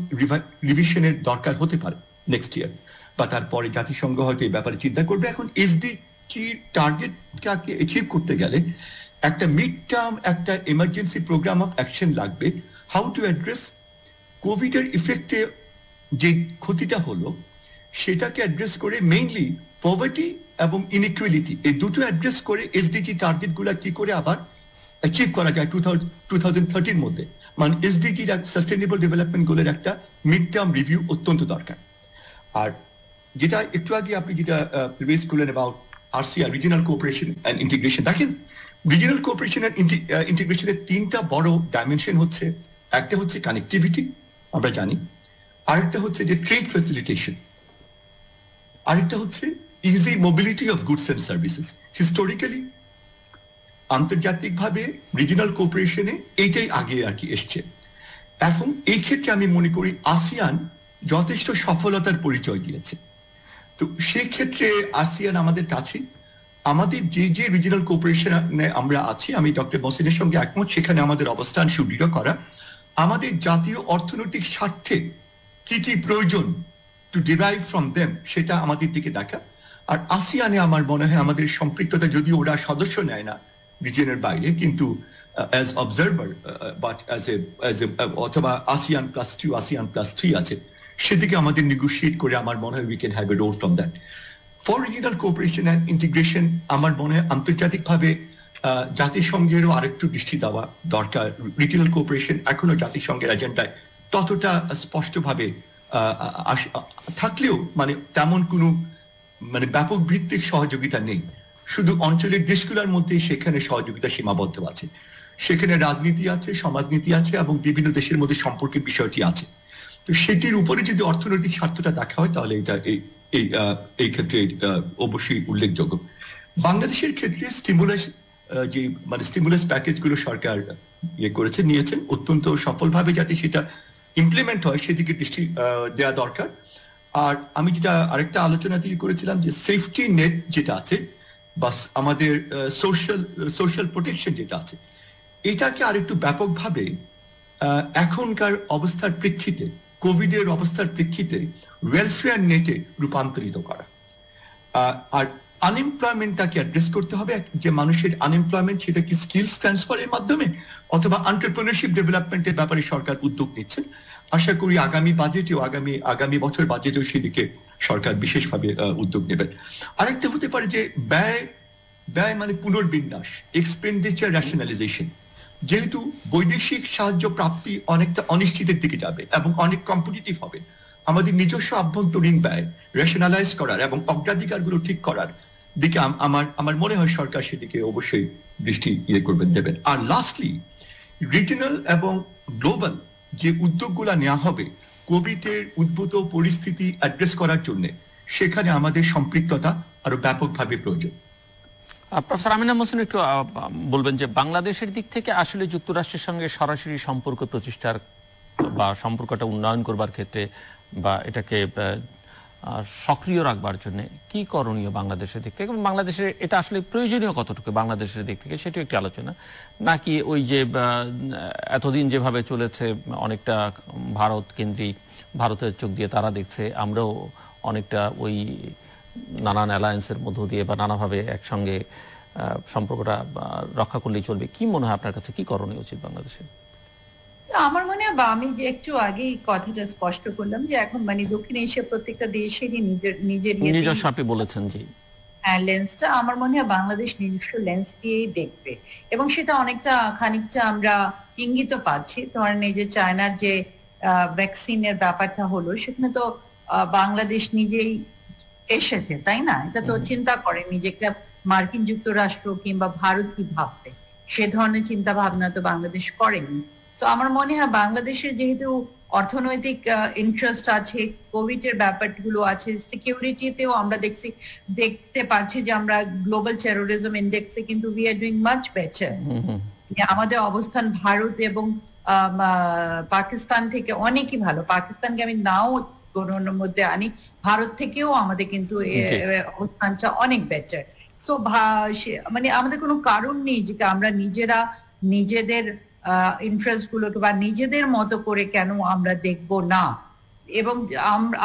Speaker 3: রিভিশনের দরকার হতে পারে নেক্সট ইয়ার বা তারপরে জাতিসংঘ হয়তো এই ব্যাপারে চিন্তা করবে। এখন এসডিজি টার্গেটটাকে অ্যাচিভ করতে গেলে একটা মিড টার্ম একটা এমার্জেন্সি প্রোগ্রাম অফ অ্যাকশন লাগবে, হাউ টু অ্যাড্রেস কোভিড এর ইফেক্টে যে ক্ষতিটা হলো সেটাকে অ্যাড্রেস করে, মেইনলি পভার্টি এবং ইনইকুয়ালিটি, এই দুটো অ্যাড্রেস করে এসডিজি টার্গেট গুলা কি করে আবার অ্যাচিভ করা যায় 2030 মধ্যে, মানে এসডিজি সাস্টেইনেবল ডেভেলপমেন্ট গোলের একটা মিড টার্ম রিভিউ অত্যন্ত দরকার। আর যেটা একটু আগে আপনি যেটা রেজ করলেন about RCR, regional cooperation and integration, দেখেন রিজিনাল কোঅপারেশন এন্ড ইন্টিগ্রেশনের তিনটা বড় ডাইমেনশন হচ্ছে, একটা হচ্ছে কানেক্টিভিটি, আমরা জানি, আরেকটা হচ্ছে যে ট্রেড ফ্যাসিলিটেশন, আরেকটা হচ্ছে easy mobility of goods and services. Historically আন্তর্জাতিকভাবে রিজিনাল কোঅপারেশনে এইটাই আগে আর কি এসছে। এখন এই ক্ষেত্রে আমি মনে করি আসিয়ান যথেষ্ট সফলতার পরিচয় দিয়েছে। তো সেই ক্ষেত্রে আসিয়ান আমাদের কাছে, আমাদের যে যে রিজিনাল কোঅপারেশনে আমরা আছি, আমি ডক্টর মহসিনের সঙ্গে একমত, সেখানে আমাদের অবস্থান সুদৃঢ় করা, আমাদের জাতীয় অর্থনৈতিক স্বার্থে কি কি প্রয়োজন টু ডিরাইভ ফ্রম দেম সেটা আমাদের দিকে দেখা। আর আসিয়ানে আমার মনে হয় আমাদের সম্পৃক্ততা, যদিও ওরা সদস্য নেয় না রিজিয়নের বাইরে, কিন্তু as observer but as a অথবা ASEAN +2 ASEAN +3 আছে, সেদিকে আমাদের নেগোশিয়েট করে আমার মনে হয় we can have a role from that. For regional cooperation and integration আমার মনে হয় আন্তর্জাতিকভাবে জাতিসংঘেরও আরেকটু দৃষ্টি দেওয়া দরকার। রিজিনাল কোঅপারেশন এখনো জাতিসংঘের এজেন্ডায় ততটা স্পষ্টভাবে থাকলেও মানে তেমন কোনো মানে ব্যাপক ভিত্তিক সহযোগিতা নেই। শুধু অঞ্চলের দেশগুলোর মধ্যে সেখানে সহযোগিতা সীমাবদ্ধ আছে, সেখানে রাজনীতি আছে, সমাজনীতি আছে এবং বিভিন্ন দেশের মধ্যে সম্পর্কের বিষয়টি আছে। তো সেটির উপরে যদি অর্থনৈতিক স্বার্থটা দেখা হয় তাহলে এটা এই ক্ষেত্রে অবশ্যই উল্লেখযোগ্য। বাংলাদেশের ক্ষেত্রে স্টিমুলাস যে মানে স্টিমুলাস প্যাকেজ গুলো সরকার নিয়েছেন অত্যন্ত সফলভাবে, যাতে সেটা ইমপ্লিমেন্ট হয় সেদিকে দৃষ্টি দেওয়া দরকার। আর আমি যেটা আরেকটা আলোচনা দিয়ে করেছিলাম যে সেফটি নেট যেটা আছে, বাস আমাদের সোশ্যাল প্রোটেকশন যেটা আছে, এটাকে আরেকটু ব্যাপকভাবে এখনকার অবস্থার প্রেক্ষিতে, কোভিড এর অবস্থার প্রেক্ষিতে ওয়েলফেয়ার নেটে রূপান্তরিত করা। আর আনএমপ্লয়মেন্টটাকে অ্যাড্রেস করতে হবে, যে মানুষের আনএমপ্লয়মেন্ট সেটা কি স্কিলস ট্রান্সফারের মাধ্যমে অথবা এন্টারপ্রেনারশিপ ডেভেলপমেন্টের ব্যাপারে সরকার উদ্যোগ নিচ্ছেন। আশা করি আগামী বাজেটেও আগামী বছর বাজেটেও সেদিকে সরকার বিশেষভাবে উদ্যোগ নেবেন। আরেকটা হতে পারে যে ব্যয় মানে পুনর্বিন্যাস, এক্সপেন্ডিচার রেশনালাইজেশন। যেহেতু বৈদেশিক সাহায্য প্রাপ্তি অনেকটা অনিশ্চিতের দিকে যাবে এবং অনেক কম্পিটিটিভ হবে, আমাদের নিজস্ব আভ্যন্তরীণ ব্যয় রেশনালাইজ করার এবং অগ্রাধিকারগুলো ঠিক করার দিকে আমার মনে হয় সরকার সেদিকে অবশ্যই দৃষ্টি দেবেন। আর লাস্টলি রিজিনাল এবং গ্লোবাল যে উদ্যোগগুলো নেওয়া হবে কোভিড এর উদ্ভূত পরিস্থিতি অ্যাড্রেস করার জন্য, সেখানে আমাদের সম্পৃক্ততা আরো ব্যাপকভাবে প্রয়োজন।
Speaker 1: প্রফেসর আমিনা মোহসিন একটু বলবেন যে বাংলাদেশের দিক থেকে আসলে যুক্তরাষ্ট্রের সঙ্গে সরাসরি সম্পর্ক প্রতিষ্ঠার বা সম্পর্কটা উন্নয়ন করবার ক্ষেত্রে বা এটাকে সক্রিয় রাখবার জন্য কি করণীয় বাংলাদেশের দিক থেকে, এবং বাংলাদেশের এটা আসলে প্রয়োজনীয় কতটুকু বাংলাদেশের দিক থেকে, সেটাও একটি আলোচনা। নাকি ওই যে এতদিন যেভাবে চলেছে অনেকটা ভারত কেন্দ্রিক, ভারতের চোখ দিয়ে তারা দেখছে, আমরাও অনেকটা ওই নানান অ্যালায়েন্সের মধ্য দিয়ে বা নানাভাবে একসঙ্গে সম্পর্কটা রক্ষা করলেই চলবে? কি মনে হয় আপনার কাছে, কি করণীয় উচিত বাংলাদেশে?
Speaker 2: আমার মনে হয়, বা আমি যে একটু আগেই কথাটা স্পষ্ট করলাম যে এখন মানে দক্ষিণ এশিয়া প্রত্যেকটা দেশেরই
Speaker 1: নিজস্ব আপনি বলেছেন জি
Speaker 2: লেন্সটা, আমার মনে হয় বাংলাদেশ নিজস্ব লেন্স দিয়েই দেখবে, এবং সেটা অনেকটা খানিকটা আমরা ইঙ্গিত পাচ্ছি। তোমার নিজে চায়নার যে ভ্যাকসিনের ব্যাপারটা হলো, সেখানে তো বাংলাদেশ নিজেই এসেছে, তাই না? এটা তো চিন্তা করেনি যে মার্কিন যুক্তরাষ্ট্র কিংবা ভারত কি ভাববে, সে ধরনের চিন্তা ভাবনা তো বাংলাদেশ করেনি। তো আমার মনে হয় বাংলাদেশের যেহেতু অর্থনৈতিক ইন্টারেস্ট আছে, কোভিড এর ব্যাপারগুলো আছে, সিকিউরিটিতেও আমরা দেখতে পারছি যে আমরা গ্লোবাল টেরোরিজম ইন্ডেক্সে কিন্তু we are doing much better. আমাদের অবস্থান ভারত এবং পাকিস্তান থেকে অনেকই ভালো। পাকিস্তানকে আমি নাও গণনার মধ্যে আনি, ভারত থেকেও আমাদের কিন্তু অবস্থানটা অনেক বেটার। সো মানে আমাদের কোনো কারণ নেই যে আমরা নিজেদের ইন্টারেস্ট গুলোকে বা নিজেদের মতো করে কেন আমরা দেখব না, এবং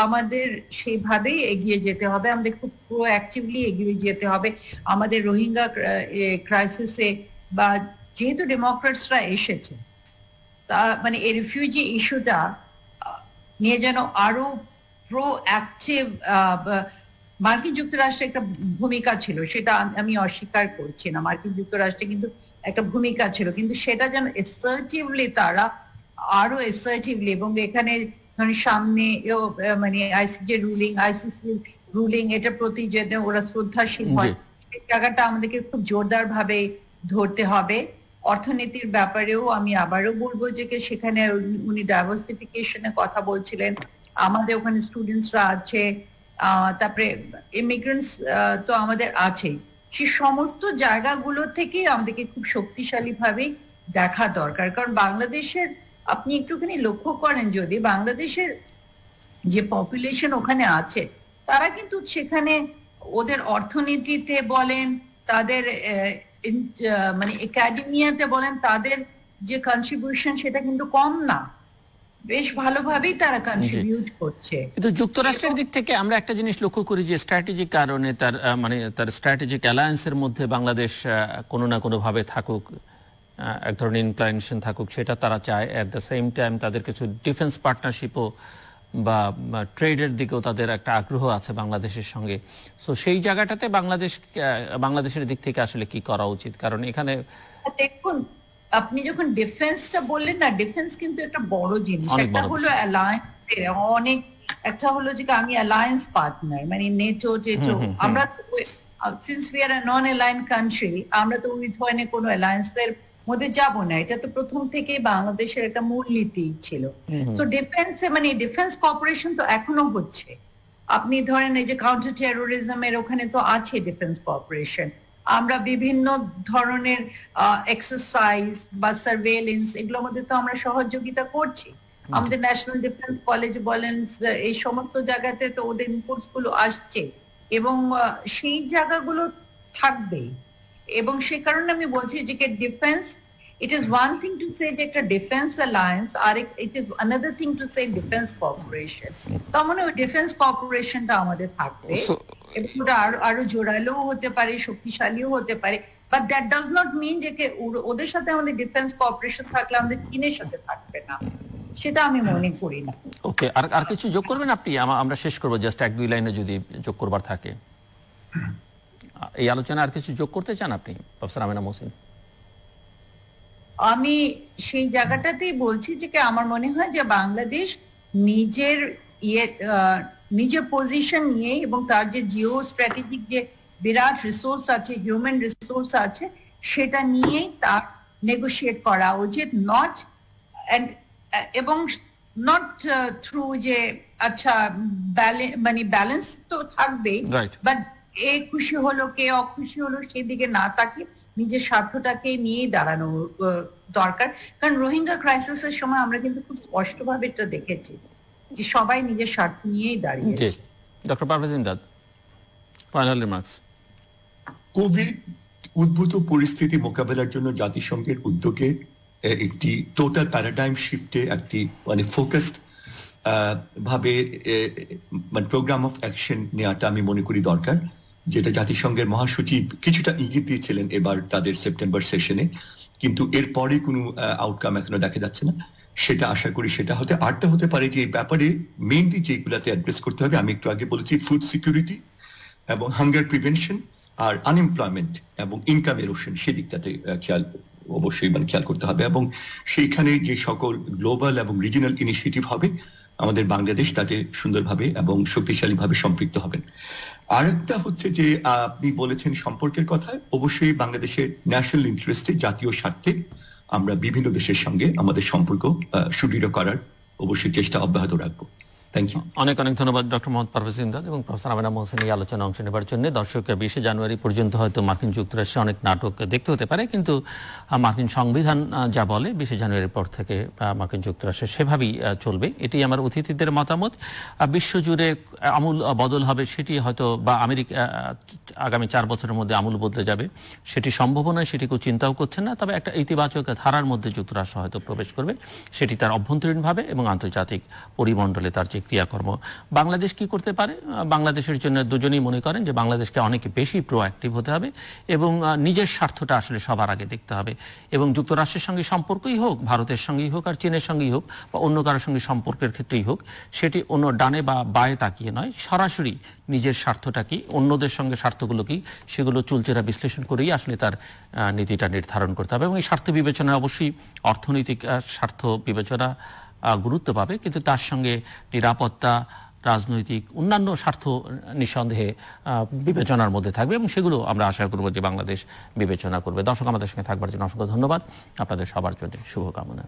Speaker 2: আমাদের সেইভাবেই এগিয়ে যেতে হবে, আমাদের খুব প্রোঅ্যাক্টিভলি এগিয়ে যেতে হবে। আমাদের রোহিঙ্গা ক্রাইসিসে বা যেহেতু ডেমোক্রেটসরা এসেছে, তা মানে এই রিফিউজি ইস্যুটা নিয়ে যেন আরো প্রোঅ্যাক্টিভ, মার্কিন যুক্তরাষ্ট্রের একটা ভূমিকা ছিল, সেটা আমি অস্বীকার করছি না। মার্কিন যুক্তরাষ্ট্রে কিন্তু একটা ভূমিকা ছিল, কিন্তু সেটা যেন এসার্টিভলি তারা আরো এসার্টিভলি, এবং এখানে সামনে মানে আইসিজে রুলিং, আইসিসি রুলিং, এটার প্রতি যেন ওরা শ্রদ্ধাশীল হয়, এই জায়গাটা আমাদেরকে খুব জোরদার ভাবে ধরতে হবে। অর্থনীতির ব্যাপারেও আমি আবারও বলবো যে সেখানে উনি ডাইভার্সিফিকেশনের কথা বলছিলেন, আমাদের ওখানে স্টুডেন্টসরা আছে, তারপরে ইমিগ্রেন্টস তো আমাদের আছে, সেই সমস্ত জায়গাগুলো থেকে আমাদেরকে খুব শক্তিশালী ভাবে দেখা দরকার। কারণ বাংলাদেশের আপনি একটুখানি লক্ষ্য করেন, যদি বাংলাদেশের যে পপুলেশন ওখানে আছে, তারা কিন্তু সেখানে ওদের অর্থনীতিতে বলেন, তাদের মানে একাডেমিয়াতে বলেন, তাদের যে কন্ট্রিবিউশন সেটা কিন্তু কম না, বেশ ভালোভাবেই তারা কন্ট্রিবিউট করছে।
Speaker 1: কিন্তু যুক্তরাষ্ট্রের দিক থেকে আমরা একটা জিনিস লক্ষ্য করি যে স্ট্র্যাটেজিক কারণে তার স্ট্র্যাটেজিক অ্যালায়েন্সের মধ্যে বাংলাদেশ কোনো না কোনো ভাবে থাকুক, এক ধরনের ইনক্লাইনেশন থাকুক, সেটা তারা চায়। এট দ্য সেম টাইম তাদের কিছু ডিফেন্স পার্টনারশিপও বা ট্রেডের দিকেও তাদের একটা আগ্রহ আছে বাংলাদেশের সঙ্গে। সো সেই জায়গাটাতে বাংলাদেশের দিক থেকে আসলে কি করা উচিত? কারণ এখানে
Speaker 2: দেখুন, আপনি যখন ডিফেন্সটা বললেন না, ডিফেন্স কিন্তু একটা বড় জিনিস। একটা হলো অ্যালায়েন্স, অনেক একটা হলো যে আমি অ্যালায়েন্স পার্টনার, মানে নেটো টেটো, আমরা since we are a non alliance country, আমরা তো ওই ধরনের কোনো অ্যালায়েন্সের মধ্যে যাব না। এটা তো প্রথম থেকেই বাংলাদেশের একটা মূলনীতি ছিল। তো ডিফেন্সে মানে ডিফেন্স কর্পোরেশন তো এখনো হচ্ছে। আপনি ধরেন এই যে কাউন্টার টেরোরিজমের ওখানে তো আছে ডিফেন্স কর্পোরেশন, আমরা বিভিন্ন ধরনের এক্সারসাইজ বা সার্ভেলেন্স এগুলোর মধ্যে তো আমরা সহযোগিতা করছি। আমাদের ন্যাশনাল ডিফেন্স কলেজ বলেন, এই সমস্ত জায়গাতে তো ওদের ইনপুটস গুলো আসছে, এবং সেই জায়গাগুলো থাকবেই। এবং সেই কারণে আমি বলছি যে defence, it is one thing to say যে একটা ডিফেন্স অ্যালায়েন্স, আর it is another thing to say defence corporation. তার মানে ওই ডিফেন্স কর্পোরেশনটা আমাদের থাকবে, এবং ওটা আরো জোরালোও হতে পারে, শক্তিশালীও হতে পারে। But that does not mean যে ওদের সাথে আমাদের ডিফেন্স কর্পোরেশন থাকলে আমাদের চীনের সাথে থাকবে না, সেটা আমি মনে করি না।
Speaker 1: ওকে, আর কিছু যোগ করবেন আপনি? আমরা শেষ করবো, জাস্ট এক দুই লাইনে যদি যোগ করবার থাকে এই আলোচনা। আর কিছু যোগ করতে চান আপনি, প্রফেসর আমেনা মহসিন?
Speaker 2: আমি সেই জায়গাটাতেই বলছি যে আমার মনে হয় যে বাংলাদেশ নিজের পজিশন নিয়ে, এবং তার যে জিও স্ট্র্যাটেজিক যে বিরাট রিসোর্স আছে, হিউম্যান রিসোর্স আছে, সেটা নিয়েই তার নেগোশিয়েট করা উচিত, এবং নট থ্রু যে আচ্ছা মানে ব্যালেন্স তো থাকবেই, বাট এ খুশি হলো কে অখুশি হলো সেদিকে না তাকিয়ে নিজের স্বার্থটাকে নিয়েই দাঁড়ানো দরকার। কারণ রোহিঙ্গা ক্রাইসিসের সময় আমরা কিন্তু খুব স্পষ্টভাবে এটা দেখেছি যে সবাই নিজের স্বার্থ নিয়েই দাঁড়িয়েছে।
Speaker 1: Doctor Parvez Imdad, final remarks.
Speaker 3: Covid উদ্ভূত পরিস্থিতি মোকাবেলার জন্য জাতিসংঘের উদ্যোগে একটি টোটাল প্যারাডাইম শিফটে একটি মানে ফোকাসড ভাবে মানে প্রোগ্রাম অফ অ্যাকশন নেওয়াটা আমি মনে করি দরকার, যেটা জাতিসংঘের মহাসচিব কিছুটা ইঙ্গিত দিয়েছিলেন এবার তাদের সেপ্টেম্বর সেশনে, কিন্তু এরপরে কোনো আউটকাম এখনো দেখা যাচ্ছে না। সেটা আশা করি সেটা আরটা হতে পারে যে এই ব্যাপারে মেইনলি যেগুলাতে অ্যাড্রেস করতে হবে, আমি একটু আগে বলেছি ফুড সিকিউরিটি এবং হাঙ্গার প্রিভেনশন, আর আনএমপ্লয়মেন্ট এবং ইনকাম এরোশন, সেদিকটাতে অবশ্যই খেয়াল করতে হবে। এবং সেইখানে যে সকল গ্লোবাল এবং রিজিনাল ইনিশিয়েটিভ হবে, আমাদের বাংলাদেশ তাতে সুন্দরভাবে এবং শক্তিশালীভাবে সম্পৃক্ত হবেন। আরেকটা হচ্ছে যে আপনি বলেছেন সম্পর্কের কথা, অবশ্যই বাংলাদেশের ন্যাশনাল ইন্টারেস্টে, জাতীয় স্বার্থে আমরা বিভিন্ন দেশের সঙ্গে আমাদের সম্পর্ক সুদৃঢ় করার অবশ্যই চেষ্টা অব্যাহত রাখবো। Thank you.
Speaker 1: অনেক অনেক ধন্যবাদ ডক্টর মোহাম্মদ পারভেজ ইমদাদ এবং প্রফেসর আমেনা মহসিন এই আলোচনা অংশ নেবার জন্য। দর্শক 20 জানুয়ারি পর্যন্ত হয়তো মার্কিন যুক্তরাষ্ট্রে অনেক নাটক দেখতে হতে পারে, কিন্তু মার্কিন সংবিধান যা বলে 20 জানুয়ারির পর থেকে মার্কিন যুক্তরাষ্ট্রে সেভাবেই চলবে। এটি আমার অতিথিদের মতামত। বিশ্বজুড়ে আমূল বদল হবে সেটি হয়তো, বা আমেরিকা আগামী 4 বছরের মধ্যে আমূল বদলে যাবে সেটি সম্ভব নয়, সেটি কেউ চিন্তাও করছেন না। তবে একটা ইতিবাচক ধারার মধ্যে যুক্তরাষ্ট্র হয়তো প্রবেশ করবে, সেটি তার অভ্যন্তরীণভাবে এবং আন্তর্জাতিক পরিমণ্ডলে তার যে ক্রিয়াকর্ম। বাংলাদেশ কি করতে পারে? বাংলাদেশের জন্য দুজনেই মনে করেন যে বাংলাদেশকে অনেক বেশি প্রোঅ্যাক্টিভ হতে হবে এবং নিজের স্বার্থটা আসলে সবার আগে দেখতে হবে। এবং যুক্তরাষ্ট্রের সঙ্গে সম্পর্কই হোক, ভারতের সঙ্গেই হোক, আর চীনের সঙ্গেই হোক, বা অন্য কারোর সঙ্গে সম্পর্কের ক্ষেত্রেই হোক, সেটি অন্য ডানে বা বায়ে তাকিয়ে নয়, সরাসরি নিজের স্বার্থটা কি, অন্যদের সঙ্গে স্বার্থ স্বার্থগুলো কি সেগুলো চুলচেরা বিশ্লেষণ করেই আসলে তার নীতিটা নির্ধারণ করতে হবে। এবং এই স্বার্থ বিবেচনায় অবশ্যই অর্থনৈতিক স্বার্থ বিবেচনা গুরুত্ব পাবে, কিন্তু তার সঙ্গে নিরাপত্তা, রাজনৈতিক অন্যান্য স্বার্থ নিঃসন্দেহে বিবেচনার মধ্যে থাকবে এবং সেগুলো আমরা আশা করব যে বাংলাদেশ বিবেচনা করবে। দর্শক, আমাদের সঙ্গে থাকবার জন্য অসংখ্য ধন্যবাদ। আপনাদের সবার জন্য শুভকামনা।